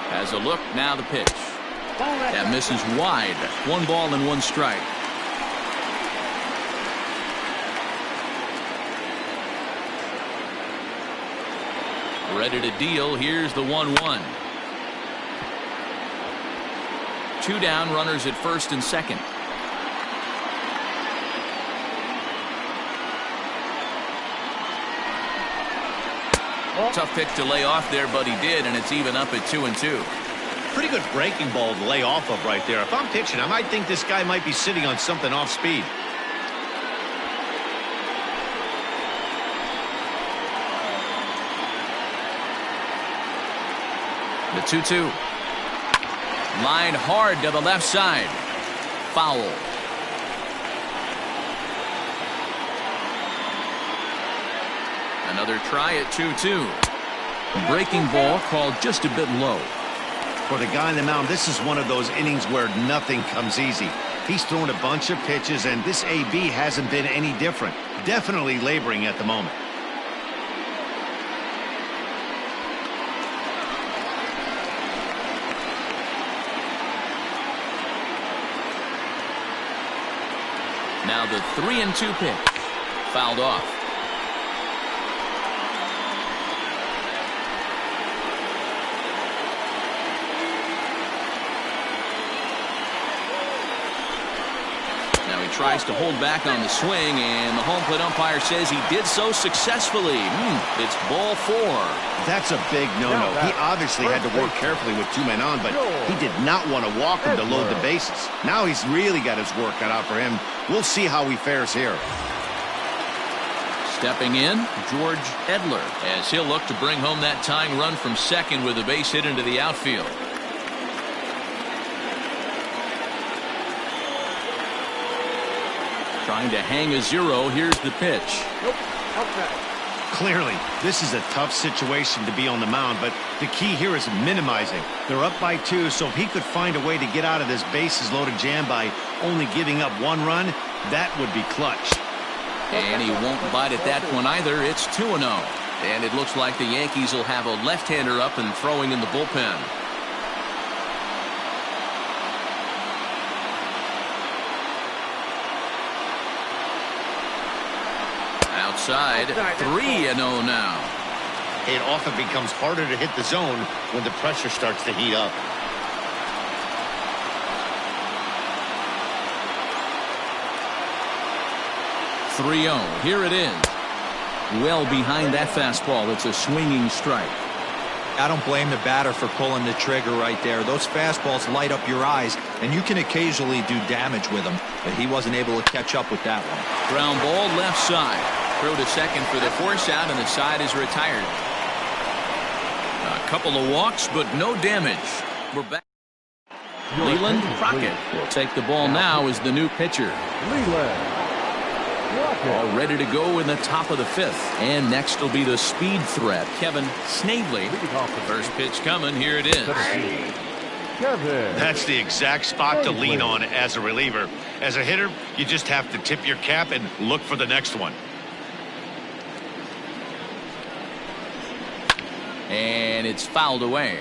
Has a look, now the pitch. That misses wide. 1 ball and 1 strike. Ready to deal. Here's the 1-1. 2 down, runners at first and second. Tough pitch to lay off there, but he did, and it's even up at 2-2. Pretty good breaking ball to lay off of right there. If I'm pitching, I might think this guy might be sitting on something off speed. The 2-2. Line hard to the left side. Foul. Another try at 2-2. Breaking ball called just a bit low. For the guy on the mound, this is one of those innings where nothing comes easy. He's thrown a bunch of pitches, and this AB hasn't been any different. Definitely laboring at the moment. Now the 3-2 pitch. Fouled off. Now he tries to hold back on the swing, and the home plate umpire says he did so successfully. It's ball 4. That's a big no-no. He obviously had to work carefully with 2 men on, but he did not want to walk him to load the bases. Now he's really got his work cut out for him. We'll see how he fares here. Stepping in, George Edler, as he'll look to bring home that tying run from second with a base hit into the outfield. Trying to hang a 0. Here's the pitch. Clearly, this is a tough situation to be on the mound, but the key here is minimizing. They're up by 2, so if he could find a way to get out of this bases-loaded jam by only giving up 1 run, that would be clutch. And he won't bite at that one either. It's 2-0. And it looks like the Yankees will have a left-hander up and throwing in the bullpen. Outside, 3-0 now. It often becomes harder to hit the zone when the pressure starts to heat up. Here it is. Well behind that fastball. It's a swinging strike. I don't blame the batter for pulling the trigger right there. Those fastballs light up your eyes, and you can occasionally do damage with them, but he wasn't able to catch up with that one. Ground ball left side. Throw to second for the force out, and the side is retired. A couple of walks, but no damage. We're back. Leland Crockett will take the ball now as the new pitcher. All ready to go in the top of the 5th. And next will be the speed threat, Kevin Snavely. First pitch coming. Here it is. That's the exact spot to lean on as a reliever. As a hitter, you just have to tip your cap and look for the next one. And it's fouled away.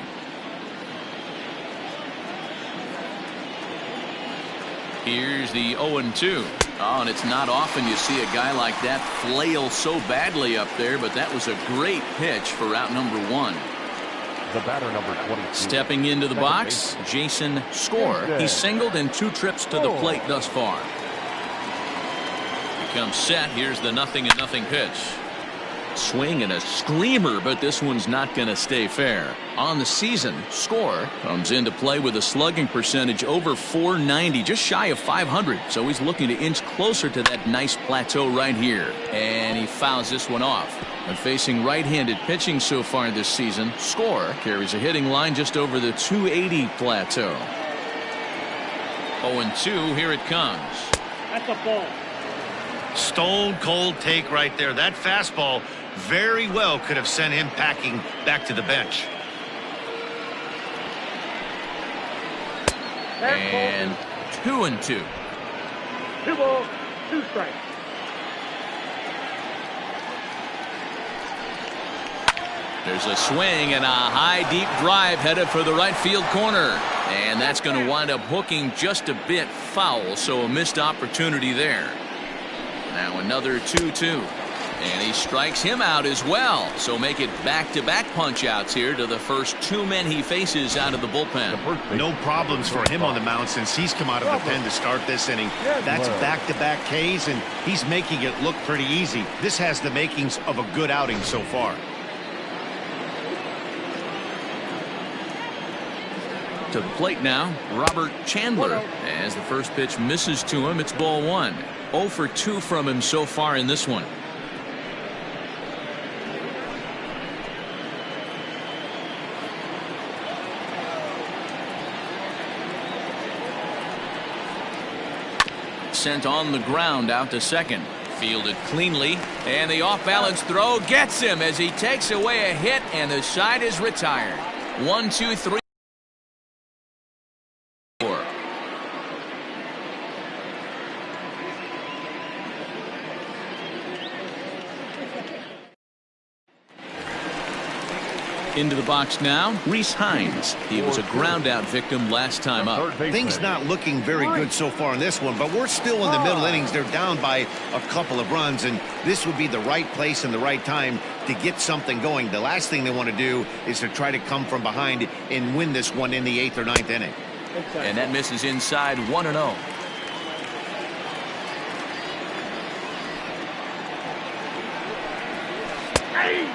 Here's the 0-2. Oh, and it's not often you see a guy like that flail so badly up there, but that was a great pitch for out number 1. The batter, number 22. Stepping into the box, Jason Score. He's singled in 2 trips to the plate thus far. He comes set. Here's the 0-0 pitch. Swing and a screamer, but this one's not going to stay fair. On the season, Score comes into play with a slugging percentage over 490, just shy of 500. So he's looking to inch closer to that nice plateau right here. And he fouls this one off. And facing right-handed pitching so far this season, Score carries a hitting line just over the 280 plateau. 0-2, here it comes. That's a ball. Stone cold take right there. That fastball very well could have sent him packing back to the bench. And 2-2. 2 balls, 2 strikes. There's a swing and a high deep drive headed for the right field corner. And that's going to wind up hooking just a bit foul, so a missed opportunity there. Now another 2-2. And he strikes him out as well. So make it back-to-back punch-outs here to the first 2 men he faces out of the bullpen. No problems for him on the mound since he's come out of the pen to start this inning. That's back-to-back Ks, and he's making it look pretty easy. This has the makings of a good outing so far. To the plate now, Robert Chandler. As the first pitch misses to him, it's ball 1. 0 for 2 from him so far in this one. Sent on the ground out to second. Fielded cleanly, and the off-balance throw gets him as he takes away a hit, and the side is retired. 1, 2, 3. Into the box now, Reese Hines. He was a ground-out victim last time up. Things not looking very good so far in this one, but we're still in the middle innings. They're down by a couple of runs, and this would be the right place and the right time to get something going. The last thing they want to do is to try to come from behind and win this one in the 8th or 9th inning. And that misses inside 1-0.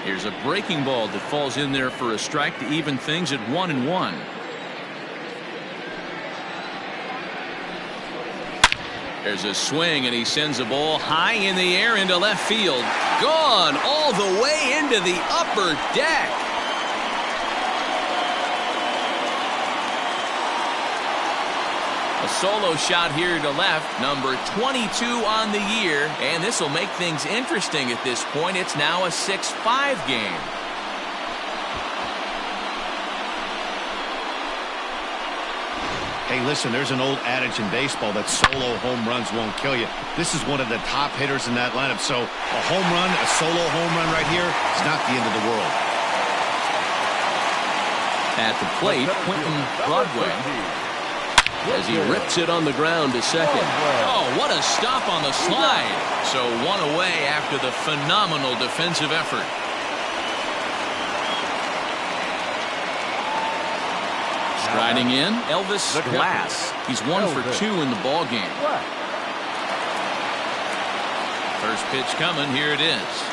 Here's a breaking ball that falls in there for a strike to even things at 1-1. There's a swing, and he sends a ball high in the air into left field. Gone all the way into the upper deck. A solo shot here to left, number 22 on the year, and this will make things interesting at this point. It's now a 6-5 game. Hey, listen, there's an old adage in baseball that solo home runs won't kill you. This is one of the top hitters in that lineup, so a home run, a solo home run right here is not the end of the world. At the plate, Quentin Broadway, as he rips it on the ground to second. Oh, what a stop on the slide. So 1 away after the phenomenal defensive effort. Striding in, Elvis Glass. He's 1 for 2 in the ball game. First pitch coming. Here it is.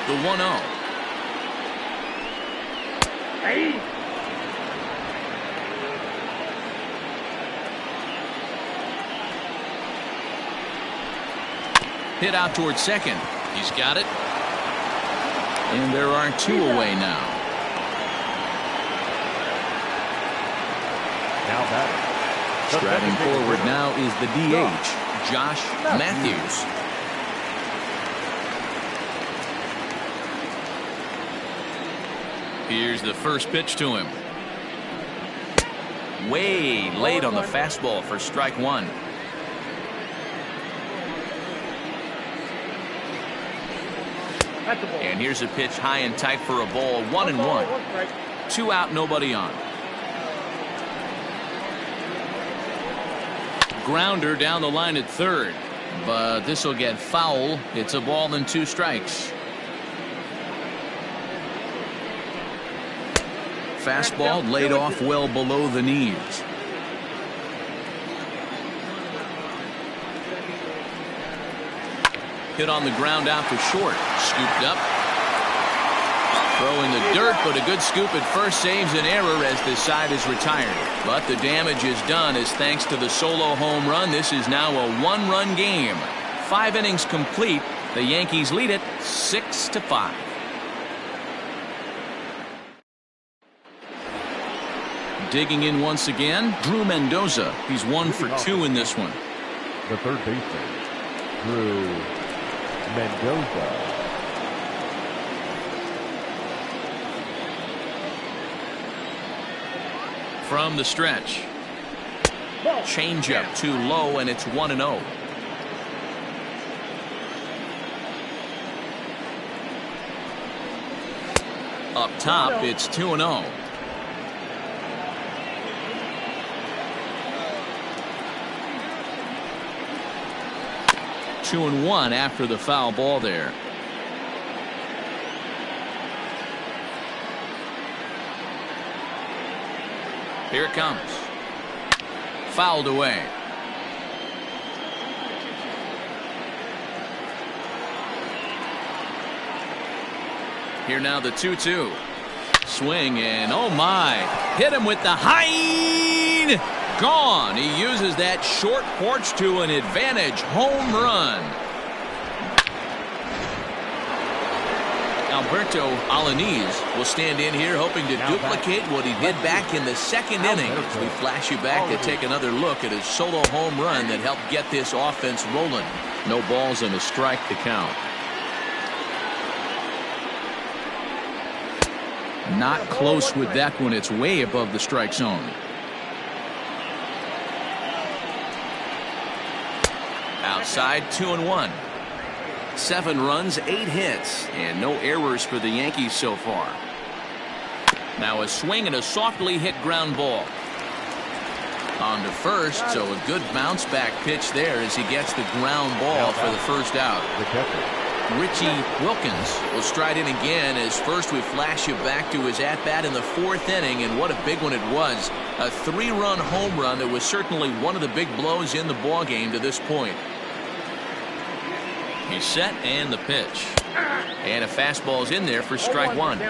The 1-0. Hit out towards second. He's got it. And there are 2 away now. Now batting. Striding forward now is the DH, Josh Matthews. Here's the first pitch to him. Way late on the fastball for strike 1. That's a ball. And here's a pitch high and tight for a ball. 1-1. 1 strike. 2 out, nobody on. Grounder down the line at third, but this will get foul. It's a ball and 2 strikes. Fastball laid off well below the knees. Hit on the ground out to short. Scooped up. Throw in the dirt, but a good scoop at first saves an error as this side is retired. But the damage is done as thanks to the solo home run, this is now a 1-run game. 5 innings complete. The Yankees lead it 6-5. Digging in once again, Drew Mendoza. He's 1 for 2 in this one. The third baseman, Drew Mendoza. From the stretch. Changeup too low, and it's 1-0. Up top, it's 2-0. Two and 1 after the foul ball there. Here it comes. Fouled away. Here now the 2-2. Swing and oh my. Hit him with the high. Gone. He uses that short porch to an advantage home run. Alberto Alanis will stand in here hoping to duplicate what he did back in the second inning. As we flash you back to take another look at his solo home run that helped get this offense rolling. No balls and a strike to count. Not close with that one. It's way above the strike zone. Outside, 2-1. 7 runs, 8 hits, and no errors for the Yankees so far. Now a swing and a softly hit ground ball. On to first, so a good bounce back pitch there as he gets the ground ball for the first out. Richie Wilkins will stride in again as first we flash you back to his at-bat in the 4th inning, and what a big one it was. A 3-run home run that was certainly one of the big blows in the ballgame to this point. He's set and the pitch. And a fastball is in there for strike 1.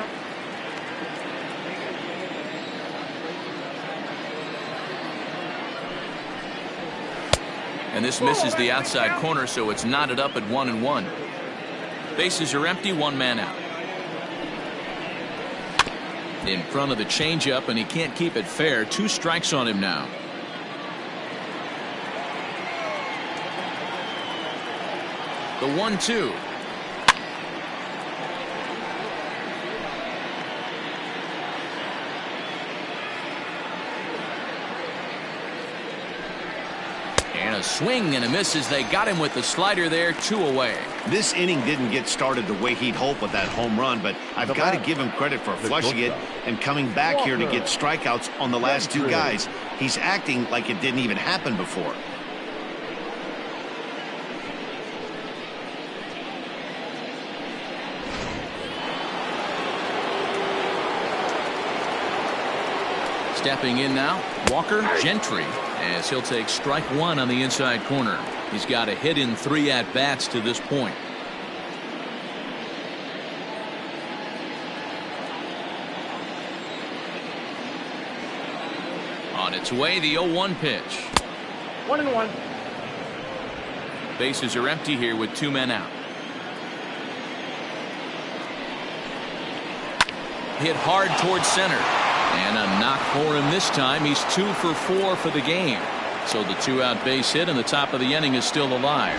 And this misses the outside corner, so it's knotted up at 1-1. Bases are empty, 1 man out. In front of the changeup, and he can't keep it fair. 2 strikes on him now. The 1-2. And a swing and a miss as they got him with the slider there. 2 away. This inning didn't get started the way he'd hoped with that home run, but I've got to give him credit for flushing it and coming back here to get strikeouts on the last 2 guys. He's acting like it didn't even happen before. Stepping in now, Walker Gentry, as he'll take strike 1 on the inside corner. He's got a hit in 3 at-bats to this point. On its way, the 0-1 pitch. 1-1. Bases are empty here with 2 men out. Hit hard towards center. And a knock for him this time. He's 2 for 4 for the game. So the 2-out base hit and the top of the inning is still alive.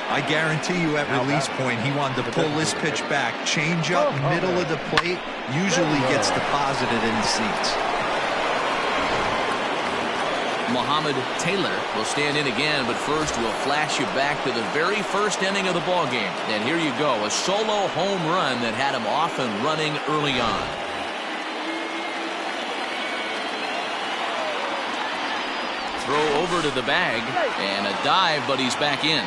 I guarantee you at release point he wanted to pull this pitch back. Change up middle of the plate usually gets deposited in the seats. Mohamed Taylor will stand in again, but first we'll flash you back to the very first inning of the ball game. And here you go, a solo home run that had him off and running early on. Throw over to the bag, and a dive, but he's back in.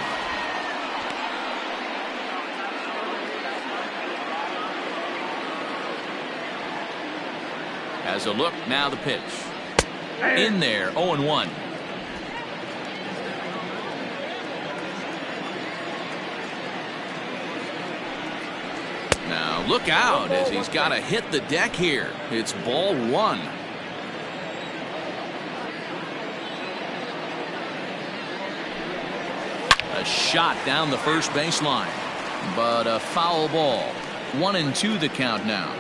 As a look, now the pitch. In there, 0-1. Now look out as he's got to hit the deck here. It's ball one. A shot down the first baseline, but a foul ball. 1-2 the count now.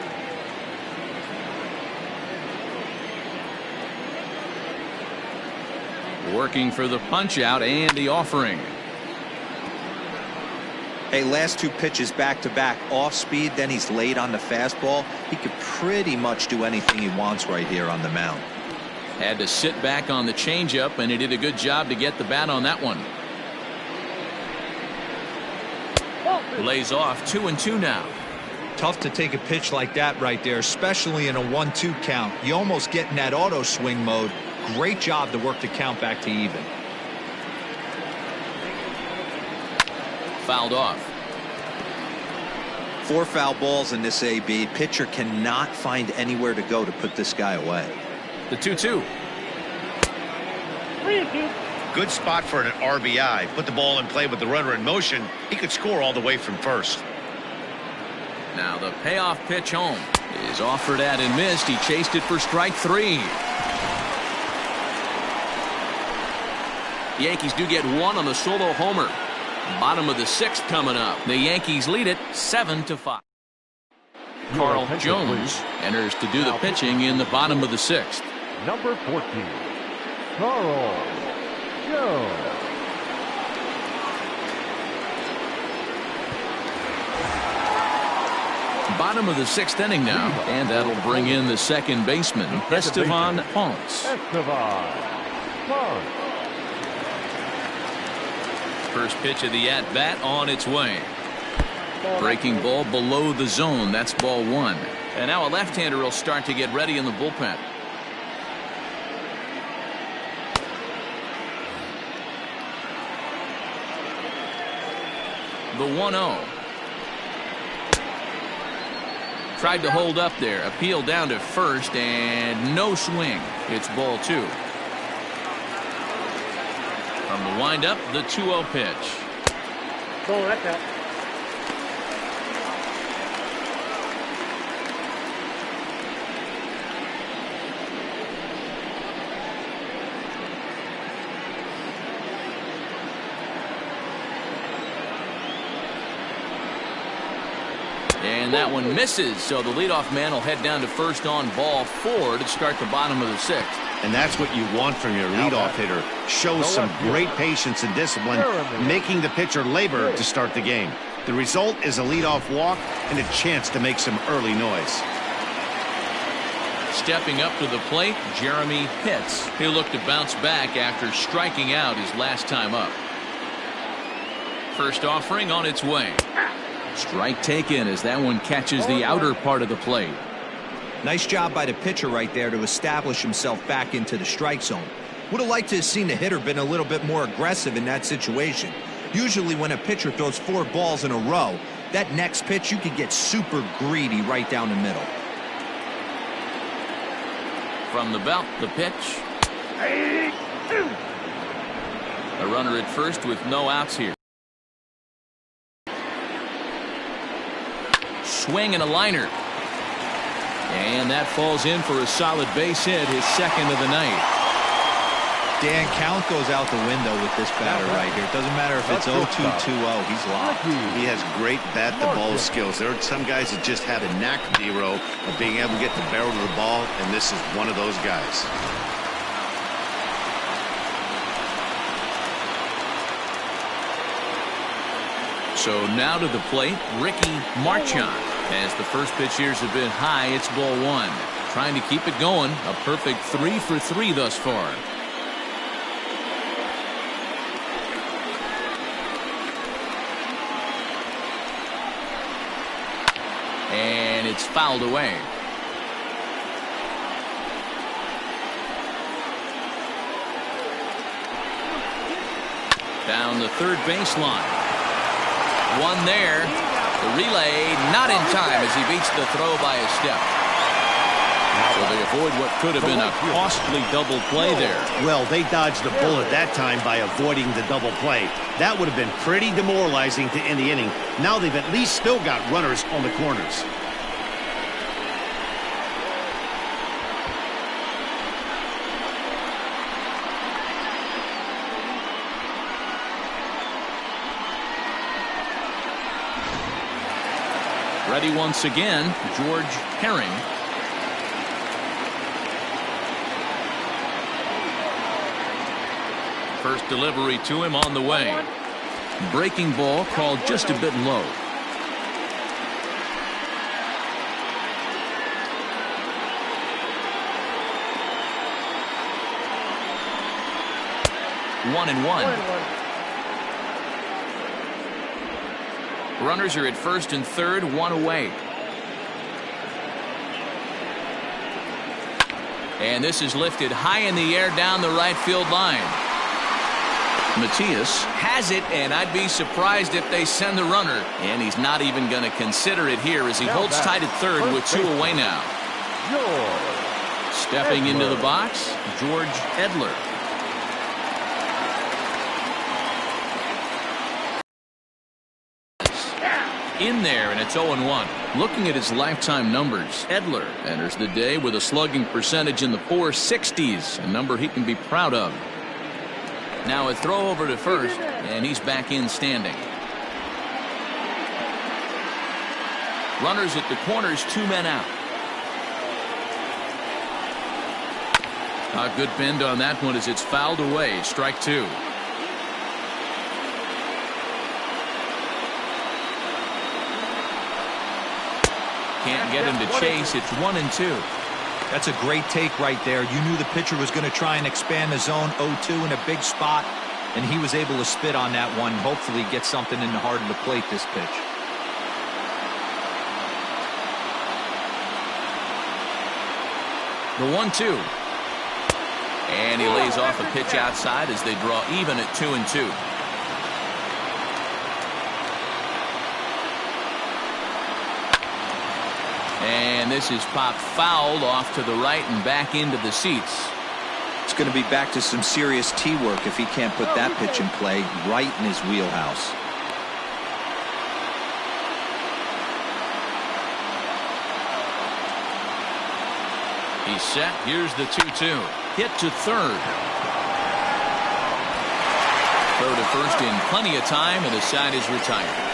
Working for the punch out and the offering. Hey, last two pitches back to back, off speed, then he's late on the fastball. He could pretty much do anything he wants right here on the mound. Had to sit back on the changeup, and he did a good job to get the bat on that one. Lays off 2-2 now. Tough to take a pitch like that right there, especially in a 1-2 count. You almost get in that auto swing mode. Great job to work the count back to even. Fouled off. 4 foul balls in this AB. Pitcher cannot find anywhere to go to put this guy away. The 2-2. 3-2. Good spot for an RBI. Put the ball in play with the runner in motion. He could score all the way from first. Now the payoff pitch home is offered at and missed. He chased it for strike 3. The Yankees do get one on the solo homer. Bottom of the 6th coming up. The Yankees lead it 7-5. Carl Jones enters to do the pitching in the bottom of the 6th. Number 14, Carl Jones. Bottom of the 6th inning now, and that'll bring in the second baseman, Estevan Ponce. First pitch of the at-bat on its way. Breaking ball below the zone. That's ball 1. And now a left-hander will start to get ready in the bullpen. The 1-0. Tried to hold up there. Appeal down to first, and no swing. It's ball 2. From the windup, the 2-0 pitch. Oh, that's out. And that one misses, so the leadoff man will head down to first on ball 4 to start the bottom of the 6th. And that's what you want from your leadoff hitter. Shows some great patience and discipline, making the pitcher labor to start the game. The result is a leadoff walk and a chance to make some early noise. Stepping up to the plate, Jeremy Pitts. He'll look to bounce back after striking out his last time up. First offering on its way. Strike taken as that one catches the outer part of the plate. Nice job by the pitcher right there to establish himself back into the strike zone. Would have liked to have seen the hitter been a little bit more aggressive in that situation. Usually when a pitcher throws 4 balls in a row, that next pitch you could get super greedy right down the middle. From the belt, the pitch. A runner at first with no outs here. Swing and a liner. And that falls in for a solid base hit, his second of the night. Dan, count goes out the window with this batter right here. It doesn't matter if it's 0-2, 2-0. He's locked. He has great bat-to-ball skills. There are some guys that just have a knack, D-Row, of being able to get the barrel of the ball, and this is one of those guys. So now to the plate, Ricky Marchand. As the first pitch here's a bit high, it's ball 1. Trying to keep it going. A perfect 3 for 3 thus far. it's fouled away. Down the third baseline. One there. The relay not in time as he beats the throw by a step. So they avoid what could have been a costly double play there. Well, they dodged the bullet that time by avoiding the double play. That would have been pretty demoralizing to end the inning. Now they've at least still got runners on the corners. Ready once again, George Herring. First delivery to him on the way. Breaking ball called just a bit low. One and one. Runners are at first and third, one away. And this is lifted high in the air down the right field line. Matias has it, and I'd be surprised if they send the runner. And he's not even going to consider it here as he holds tight at third with two away now. Stepping into the box, George Edler. In there, and it's 0-1. Looking at his lifetime numbers, Edler enters the day with a slugging percentage in the 460s, a number he can be proud of. Now a throw over to first, and he's back in standing. Runners at the corners, 2 men out. A good bend on that one as it's fouled away. Strike two. Can't get him to chase. It's 1-2. That's a great take right there. You knew the pitcher was going to try and expand the zone. 0-2 in a big spot, and he was able to spit on that one. Hopefully get something in the heart of the plate this pitch. The 1-2. And he lays off a pitch outside as they draw even at 2-2. And this is popped fouled off to the right and back into the seats. It's going to be back to some serious tee work if he can't put that pitch in play right in his wheelhouse. He's set. Here's the 2-2. Hit to third. Throw to first in plenty of time, and the side is retired.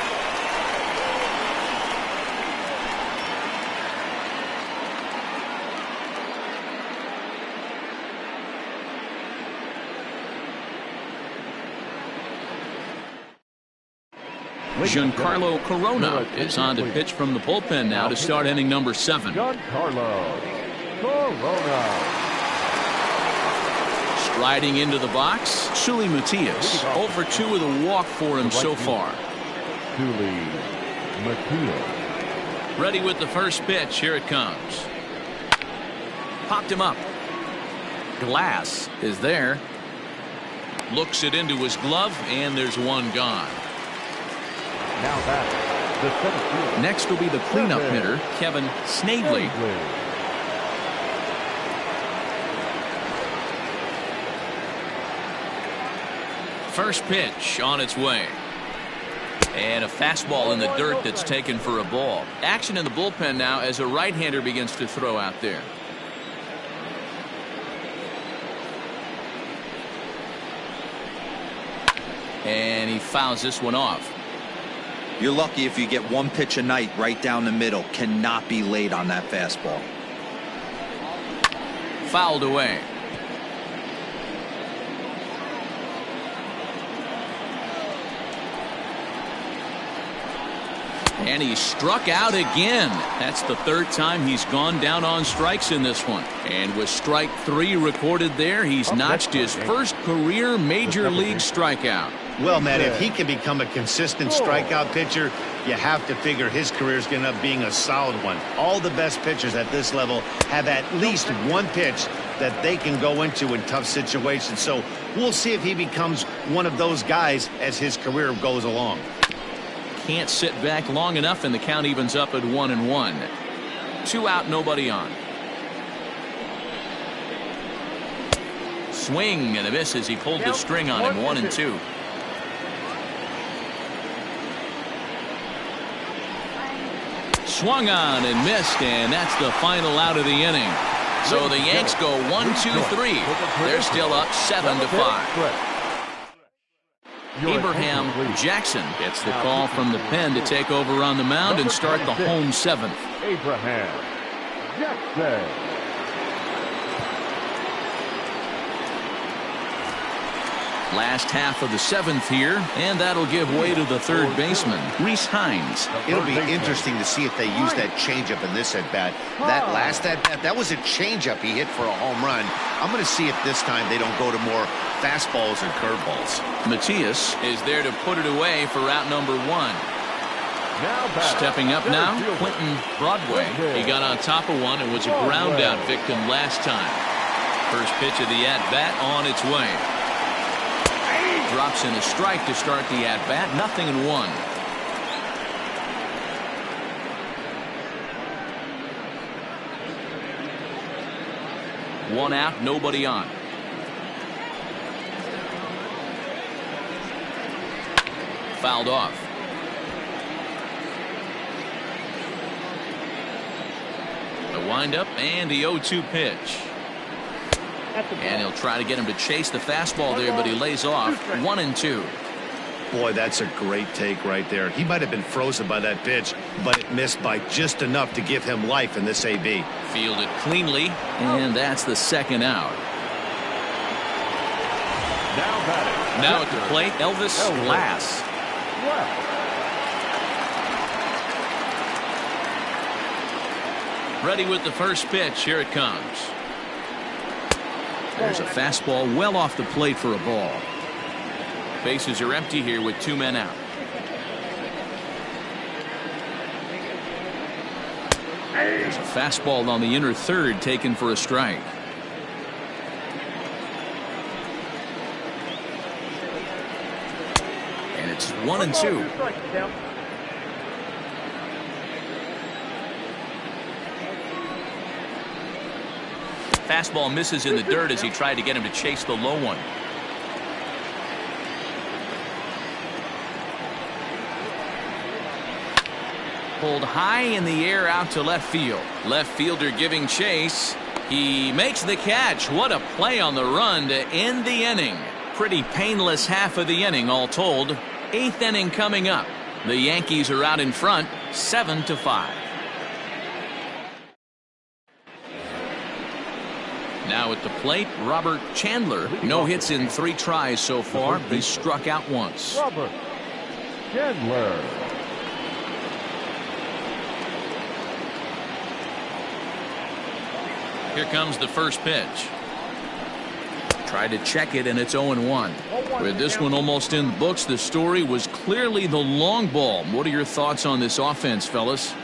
Giancarlo Corona is on to pitch from the bullpen now to start inning number 7. Giancarlo Corona. Striding into the box, Sully Matias. 0 for 2 with a walk for him so far. Sully Matias. Ready with the first pitch. Here it comes. Popped him up. Glass is there. Looks it into his glove, and there's one gone. Now back, the center field. Next will be the cleanup hitter, Kevin Snavely. First pitch on its way. And a fastball in the dirt that's taken for a ball. Action in the bullpen now as a right-hander begins to throw out there. And he fouls this one off. You're lucky if you get one pitch a night right down the middle. Cannot be late on that fastball. Fouled away. And he struck out again. That's the third time he's gone down on strikes in this one. And with strike 3 recorded there, he's notched his first career major league strikeout. Well, Matt, if he can become a consistent strikeout pitcher, you have to figure his career is going to end up being a solid one. All the best pitchers at this level have at least one pitch that they can go into in tough situations. So we'll see if he becomes one of those guys as his career goes along. Can't sit back long enough, and the count evens up at 1-1. 2 out, nobody on. Swing and a miss as he pulled the string on him. 1-2. Swung on and missed, and that's the final out of the inning. So the Yanks go 1-2-3. They're still up 7-5. Abraham Jackson gets the call from the pen to take over on the mound and start the home 7th. Abraham Jackson. Last half of the 7th here, and that'll give way to the third baseman, Rhys Hines. It'll be interesting to see if they use that changeup in this at-bat. That last at-bat, that was a changeup he hit for a home run. I'm going to see if this time they don't go to more fastballs and curveballs. Matias is there to put it away for out number 1. Stepping up now, Quentin Broadway. He got on top of one and was a ground out victim last time. First pitch of the at-bat on its way. Drops in a strike to start the at-bat. 0-1. One out, nobody on. Fouled off. The windup and the 0-2 pitch. And he'll try to get him to chase the fastball there, but he lays off. 1-2. Boy, that's a great take right there. He might have been frozen by that pitch, but it missed by just enough to give him life in this AB. Fielded cleanly, and that's the second out. Now at the plate, Elvis Glass. Ready with the first pitch. Here it comes. There's a fastball well off the plate for a ball. Bases are empty here with 2 men out. There's a fastball on the inner third taken for a strike. And it's 1-2. Fastball misses in the dirt as he tried to get him to chase the low one. Pulled high in the air out to left field. Left fielder giving chase. He makes the catch. What a play on the run to end the inning. Pretty painless half of the inning all told. 8th inning coming up. The Yankees are out in front 7-5. Now at the plate, Robert Chandler. No hits in 3 tries so far. He's struck out once. Robert Chandler. Here comes the first pitch. Tried to check it, and it's 0-1. With this one almost in the books, the story was clearly the long ball. What are your thoughts on this offense, fellas?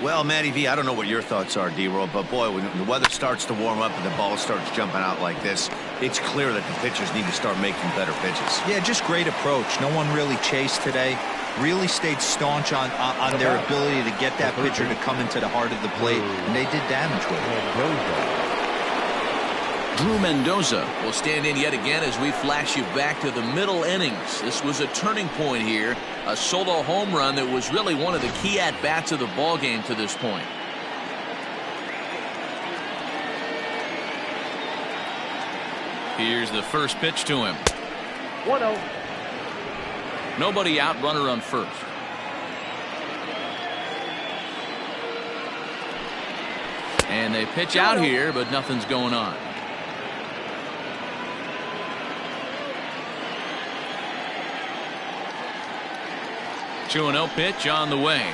Well, Matty V, I don't know what your thoughts are, D-Roll, but boy, when the weather starts to warm up and the ball starts jumping out like this, it's clear that the pitchers need to start making better pitches. Yeah, just great approach. No one really chased today. Really stayed staunch on their ability to get that pitcher to come into the heart of the plate, and they did damage with it. Drew Mendoza will stand in yet again as we flash you back to the middle innings. This was a turning point here. A solo home run that was really one of the key at-bats of the ball game to this point. Here's the first pitch to him. 1-0. Nobody out, runner on first. And they pitch out here, but nothing's going on. Two 2-0 pitch on the way.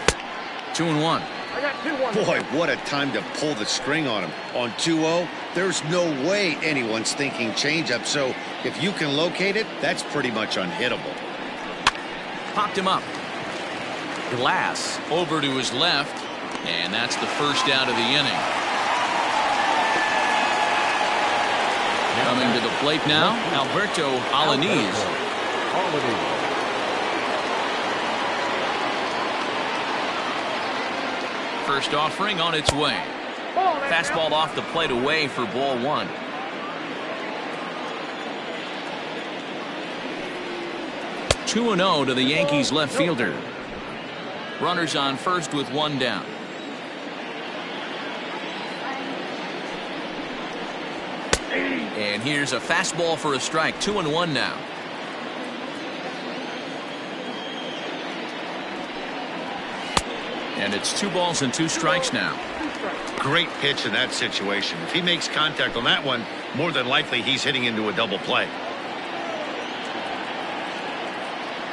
2-1. I got 2-1. Boy, what a time to pull the string on him. On 2-0, there's no way anyone's thinking changeup. So if you can locate it, that's pretty much unhittable. Popped him up. Glass over to his left, and that's the first out of the inning. Coming to the plate now, Alberto Alaniz. First offering on its way. Fastball off the plate away for ball one. Two and 0 to the Yankees left fielder. Runners on first with one down. And here's a fastball for a strike. 2-1 now. And it's 2 balls and 2 strikes now. Great pitch in that situation. If he makes contact on that one, more than likely he's hitting into a double play.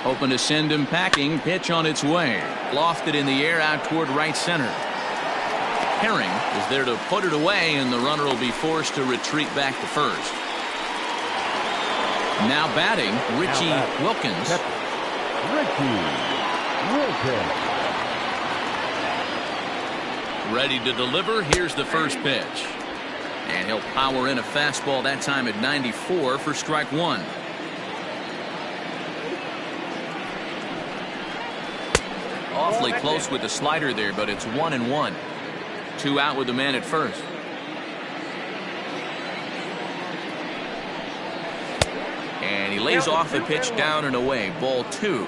Hoping to send him packing. Pitch on its way. Lofted in the air out toward right center. Herring is there to put it away, and the runner will be forced to retreat back to first. Now batting, Richie Wilkins. Ready to deliver. Here's the first pitch. And he'll power in a fastball, that time at 94 for strike one. Awfully close with the slider there, but it's 1-1. 2 out with the man at first. And he lays off the pitch down and away. Ball 2.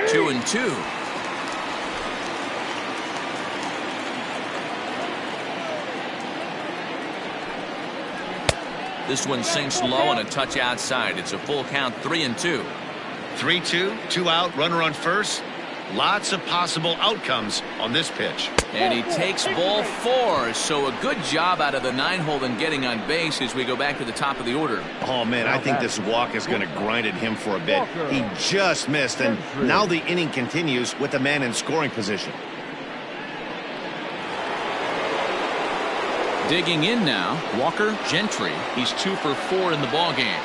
Two and 2. This one sinks low and a touch outside. It's a full count. 3-2. 3-2, 2 out, runner on first. Lots of possible outcomes on this pitch. And he takes ball 4. So a good job out of the 9-hole in getting on base as we go back to the top of the order. Oh, man, I think this walk is going to grind at him for a bit. He just missed, and now the inning continues with the man in scoring position. Digging in now, Walker Gentry. He's 2 for 4 in the ballgame.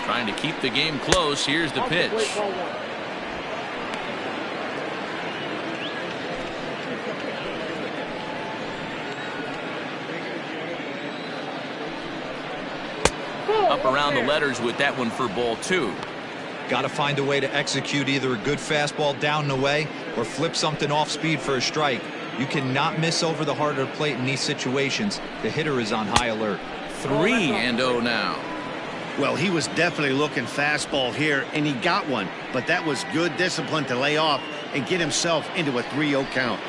Trying to keep the game close. Here's the pitch. Up around the letters with that one for ball 2. Got to find a way to execute either a good fastball down and away or flip something off speed for a strike. You cannot miss over the heart of the plate in these situations. The hitter is on high alert. 3-0 now. Well, he was definitely looking fastball here, and he got one. But that was good discipline to lay off and get himself into a 3-0 count.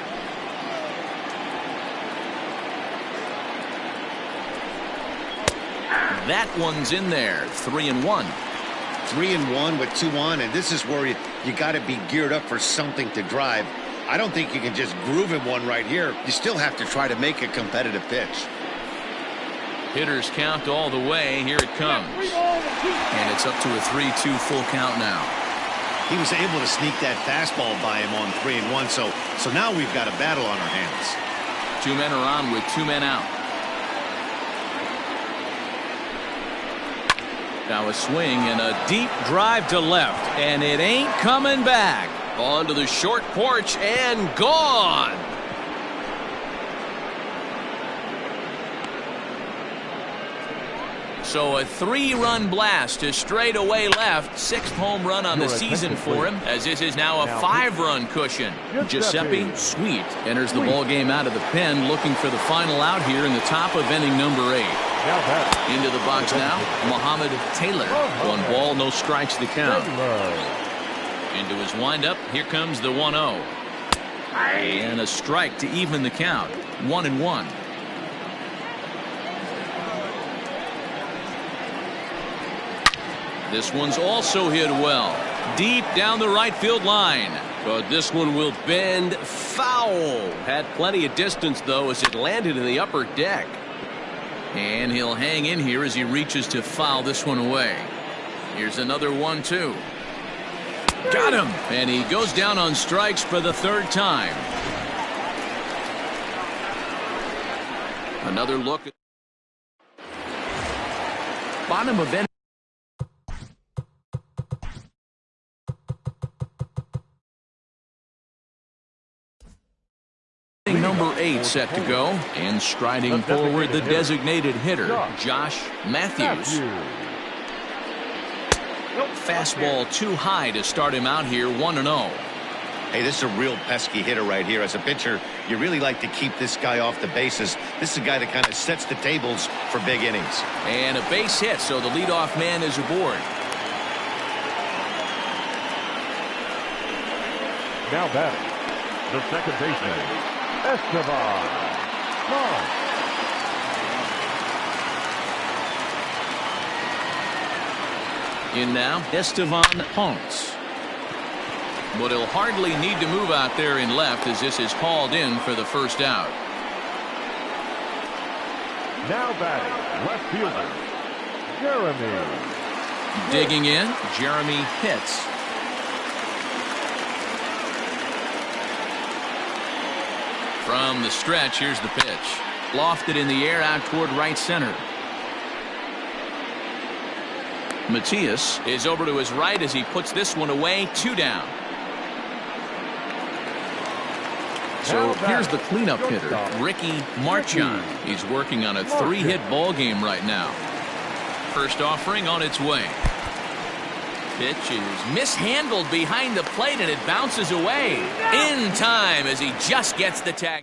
That one's in there. 3-1. 3-1 with 2 on, and this is where you got to be geared up for something to drive. I don't think you can just groove him one right here. You still have to try to make a competitive pitch. Hitters count all the way. Here it comes. And it's up to a 3-2 full count now. He was able to sneak that fastball by him on 3-1, so now we've got a battle on our hands. 2 men are on with 2 men out. Now a swing and a deep drive to left, and it ain't coming back. Onto the short porch and gone. So a 3-run blast to straightaway left. 6th home run on the season for him, as this is now a 5-run cushion. Giuseppe Sweet enters the ball game out of the pen, looking for the final out here in the top of inning number 8. Into the box now, Muhammad Taylor. 1 ball, no strikes to count. Into his windup, here comes the 1-0. And a strike to even the count. 1-1. This one's also hit well. Deep down the right field line. But this one will bend foul. Had plenty of distance, though, as it landed in the upper deck. And he'll hang in here as he reaches to foul this one away. Here's another 1-2. Got him. And he goes down on strikes for the third time. Another look at bottom of inning. Number 8 set to go, and striding forward the designated hitter, Josh Matthews. Fastball too high to start him out here, 1-0. Hey, this is a real pesky hitter right here. As a pitcher, you really like to keep this guy off the bases. This is a guy that kind of sets the tables for big innings. And a base hit, so the leadoff man is aboard. Now batting, the second baseman, Esteban. In now, Esteban Ponce. But he'll hardly need to move out there in left as this is called in for the first out. Now batting, left fielder, Jeremy. Digging in, Jeremy hits. From the stretch, here's the pitch. Lofted in the air out toward right center. Matias is over to his right as he puts this one away, 2 down. So here's the cleanup hitter, Ricky Marchand. He's working on a 3-hit ball game right now. First offering on its way. Pitch is mishandled behind the plate and it bounces away in time as he just gets the tag.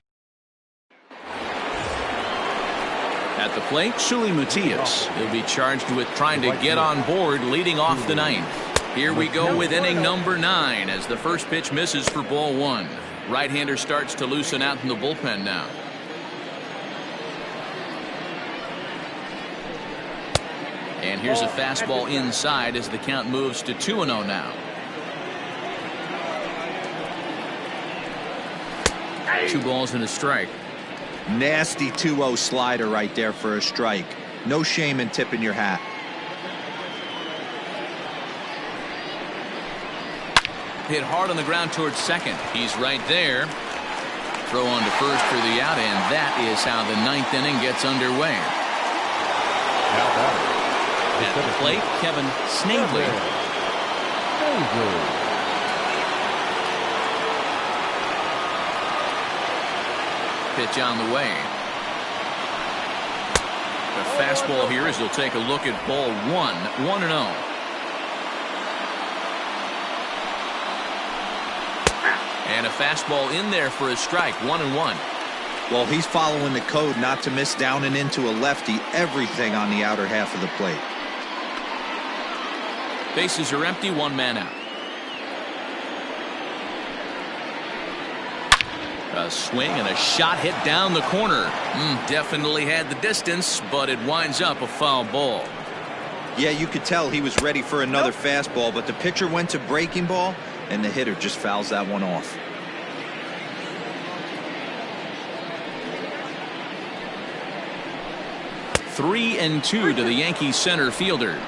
At the plate, Suli Matias. He'll be charged with trying to get on board leading off the ninth. Here we go with inning number 9 as the first pitch misses for ball 1. Right-hander starts to loosen out in the bullpen now. And here's a fastball inside as the count moves to 2-0 now. 2 balls and a strike. Nasty 2-0 slider right there for a strike. No shame in tipping your hat. Hit hard on the ground towards second. He's right there. Throw on to first for the out, and that is how the 9th inning gets underway. At the plate, Kevin Snavely. Pitch on the way. The fastball here as he'll take a look at ball 1, 1-0. And a fastball in there for a strike, 1-1. Well, he's following the code not to miss down and into a lefty. Everything on the outer half of the plate. Bases are empty, 1 man out. A swing and a shot hit down the corner. Definitely had the distance, but it winds up a foul ball. Yeah, you could tell he was ready for another fastball, but the pitcher went to breaking ball, and the hitter just fouls that one off. Three and 2 to the Yankees center fielder.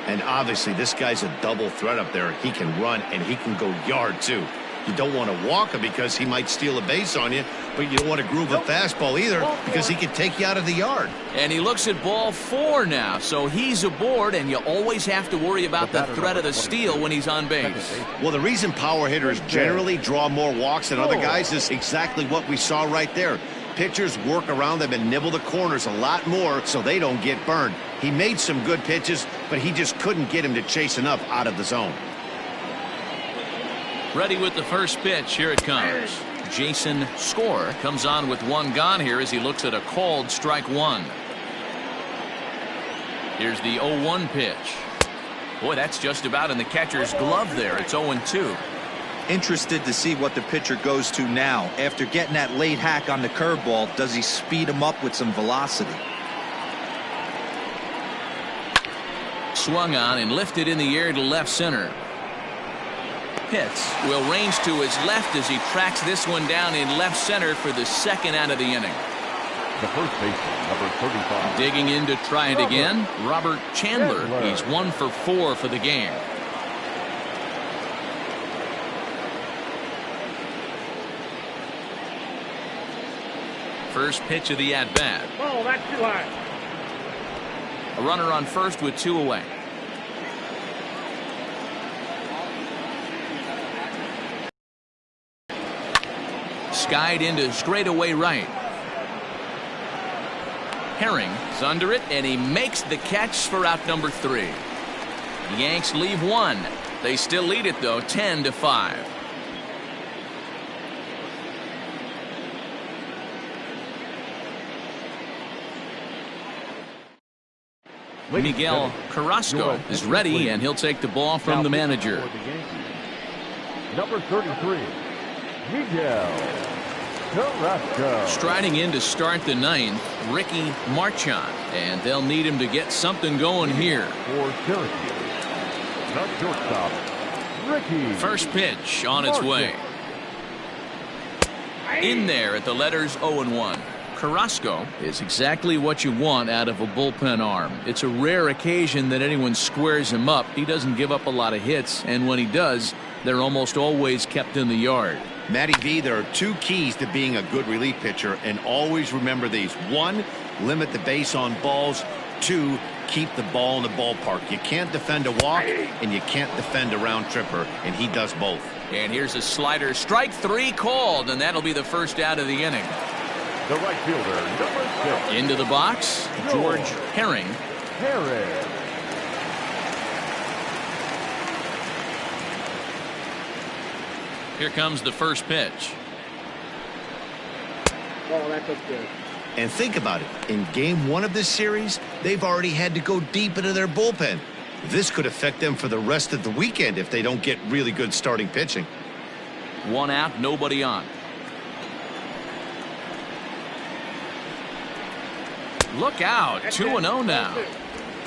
And obviously this guy's a double threat up there. He can run and he can go yard too. You don't want to walk him because he might steal a base on you, but you don't want to groove a fastball either because he can take you out of the yard. And he looks at ball 4 now, so he's aboard, and you always have to worry about the threat of the steal when he's on base. Well, the reason power hitters generally draw more walks than other guys is exactly what we saw right there. Pitchers work around them and nibble the corners a lot more so they don't get burned. He made some good pitches, but he just couldn't get him to chase enough out of the zone. Ready with the first pitch. Here it comes. Jason Score comes on with 1 gone here as he looks at a called strike 1. Here's the 0-1 pitch. Boy, that's just about in the catcher's glove there. It's 0-2. Interested to see what the pitcher goes to now. After getting that late hack on the curveball, does he speed him up with some velocity? Swung on and lifted in the air to left center. Pitch will range to his left as he tracks this one down in left center for the second out of the inning. The first baseman, number 35. Digging in to try it again, Robert Chandler. He's 1 for 4 for the game. First pitch of the at-bat. Ball, that's too high. A runner on first with 2 away. Skied into straightaway right. Herring is under it, and he makes the catch for out number 3. The Yanks leave 1. They still lead it, though, 10-5. Miguel Carrasco is ready, and he'll take the ball from the manager. Number 33, Miguel Carrasco. Striding in to start the 9th, Ricky Marchand, and they'll need him to get something going here. For Syracuse, the shortstop, Ricky. First pitch on its way. In there at the letters 0-1. Carrasco is exactly what you want out of a bullpen arm. It's a rare occasion that anyone squares him up. He doesn't give up a lot of hits, and when he does, they're almost always kept in the yard. Matty V, there are 2 keys to being a good relief pitcher, and always remember these. 1, limit the base on balls. 2, keep the ball in the ballpark. You can't defend a walk, and you can't defend a round tripper, and he does both. And here's a slider. Strike 3 called, and that'll be the first out of the inning. The right fielder, number 6. Into the box, George Herring. Herring. Here comes the first pitch. Ball, that looks good. And think about it. In game 1 of this series, they've already had to go deep into their bullpen. This could affect them for the rest of the weekend if they don't get really good starting pitching. 1 out, nobody on. Look out, 2-0 now.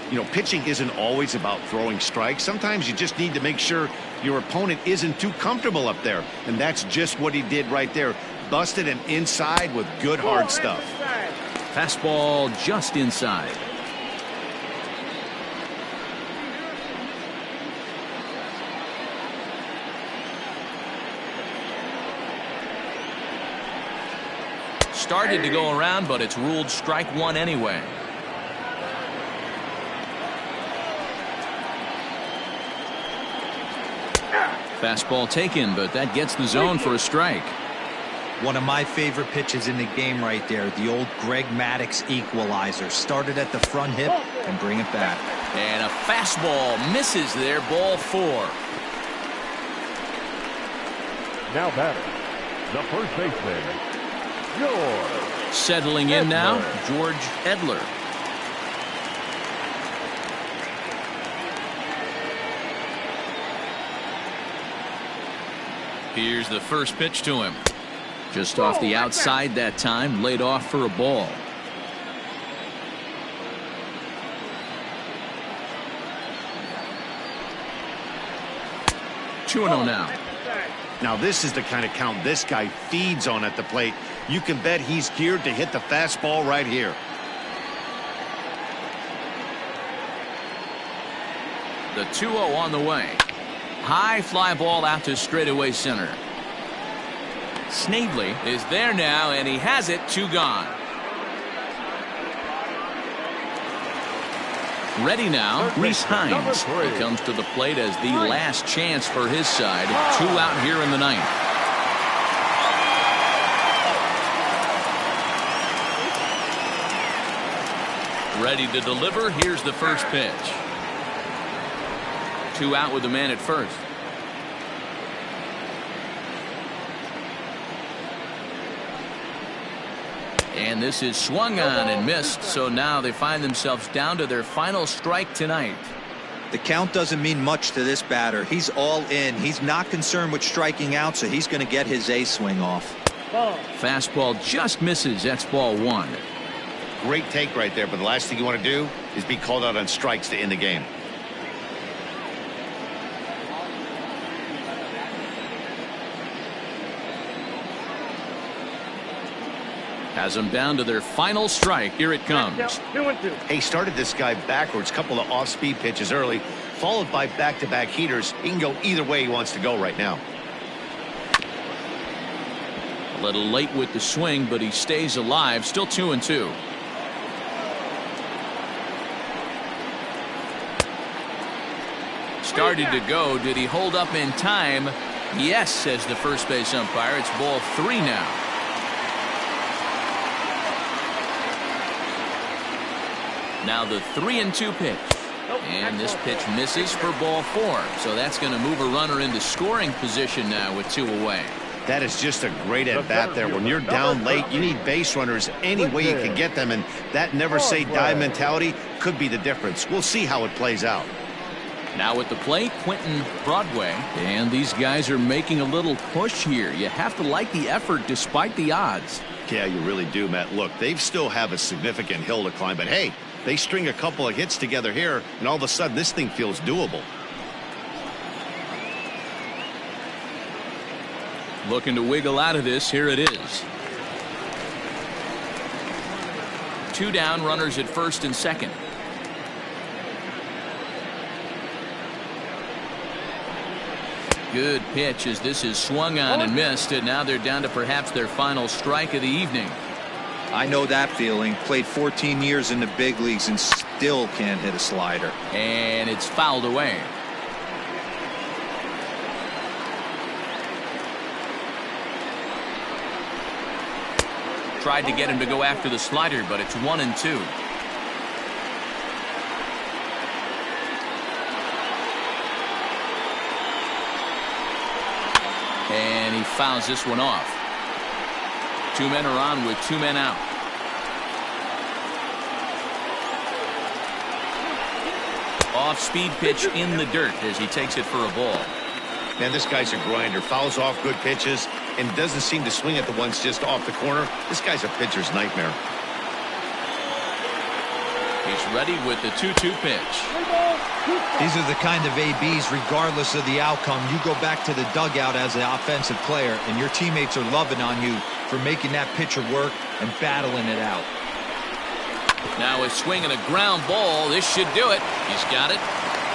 You know, pitching isn't always about throwing strikes. Sometimes you just need to make sure your opponent isn't too comfortable up there. And that's just what he did right there. Busted him inside with good hard stuff. Fastball just inside. Started to go around, but it's ruled strike 1 anyway. Fastball taken, but that gets the zone for a strike. One of my favorite pitches in the game right there, the old Greg Maddux equalizer. Started at the front hip and bring it back. And a fastball misses there, ball 4. Now batter, the first baseman, George. Settling in now, George Edler. Here's the first pitch to him. Just off the outside that time, laid off for a ball. Two and 0 now. Now this is the kind of count this guy feeds on at the plate. You can bet he's geared to hit the fastball right here. The 2-0 on the way. High fly ball out to straightaway center. Snavely is there now, and he has it. 2 gone. Ready now, Reese Hines. He comes to the plate as the last chance for his side. 2 out here in the 9th. Ready to deliver. Here's the first pitch. 2 out with the man at first. And this is swung on and missed, so now they find themselves down to their final strike tonight. The count doesn't mean much to this batter. He's all in. He's not concerned with striking out, so he's going to get his A swing off. Fastball just misses. That's ball 1. Great take right there, but the last thing you want to do is be called out on strikes to end the game. Has them down to their final strike. Here it comes. 2-2. Hey, started this guy backwards. Couple of off-speed pitches early, followed by back-to-back heaters. He can go either way he wants to go right now. A little late with the swing, but he stays alive. Still 2-2. Started to go. Did he hold up in time? Yes, says the first base umpire. It's ball 3 now. Now the 3-2 pitch. And this pitch misses for ball 4. So that's going to move a runner into scoring position now with 2 away. That is just a great at-bat there. When you're down late, you need base runners any way you can get them, and that never-say-die mentality could be the difference. We'll see how it plays out. Now at the plate, Quentin Broadway, and these guys are making a little push here. You have to like the effort despite the odds. Yeah, you really do, Matt. Look, they still have a significant hill to climb, but hey, they string a couple of hits together here, and all of a sudden this thing feels doable. Looking to wiggle out of this. Here it is. 2 down, runners at first and second. Good pitch as this is swung on and missed, and now they're down to perhaps their final strike of the evening. I know that feeling. Played 14 years in the big leagues and still can't hit a slider. And it's fouled away. Tried to get him to go after the slider, but it's 1-2. And he fouls this one off. 2 men are on with 2 men out. Off-speed pitch in the dirt as he takes it for a ball. Man, this guy's a grinder. Fouls off good pitches and doesn't seem to swing at the ones just off the corner. This guy's a pitcher's nightmare. He's ready with the 2-2 pitch. These are the kind of ABs, regardless of the outcome. You go back to the dugout as an offensive player, and your teammates are loving on you for making that pitcher work and battling it out. Now a swing and a ground ball. This should do it. He's got it.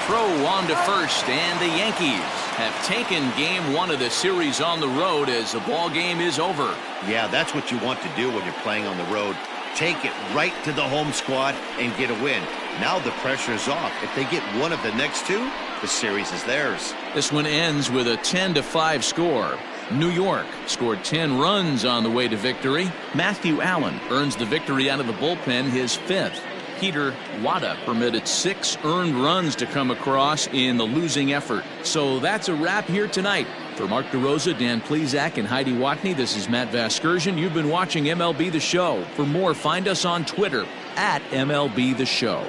Throw on to first, and the Yankees have taken game 1 of the series on the road as the ball game is over. Yeah, that's what you want to do when you're playing on the road. Take it right to the home squad and get a win. Now the pressure is off. If they get one of the next 2, the series is theirs. This one ends with a 10-5 score. New York scored 10 runs on the way to victory. Matthew Allen earns the victory out of the bullpen, his 5th. Peter Wada permitted 6 earned runs to come across in the losing effort. So that's a wrap here tonight. For Mark DeRosa, Dan Plesac, and Heidi Watney, this is Matt Vasgersian. You've been watching MLB The Show. For more, find us on Twitter at MLB The Show.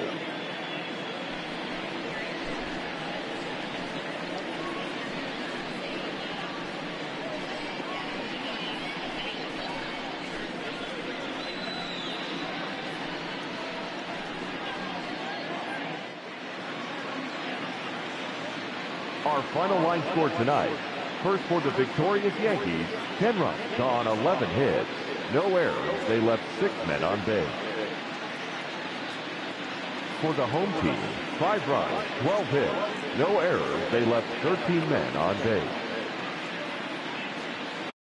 Our final line score tonight. First for the victorious Yankees, 10 runs on 11 hits. No errors. They left 6 men on base. For the home team, 5 runs, 12 hits. No errors. They left 13 men on base.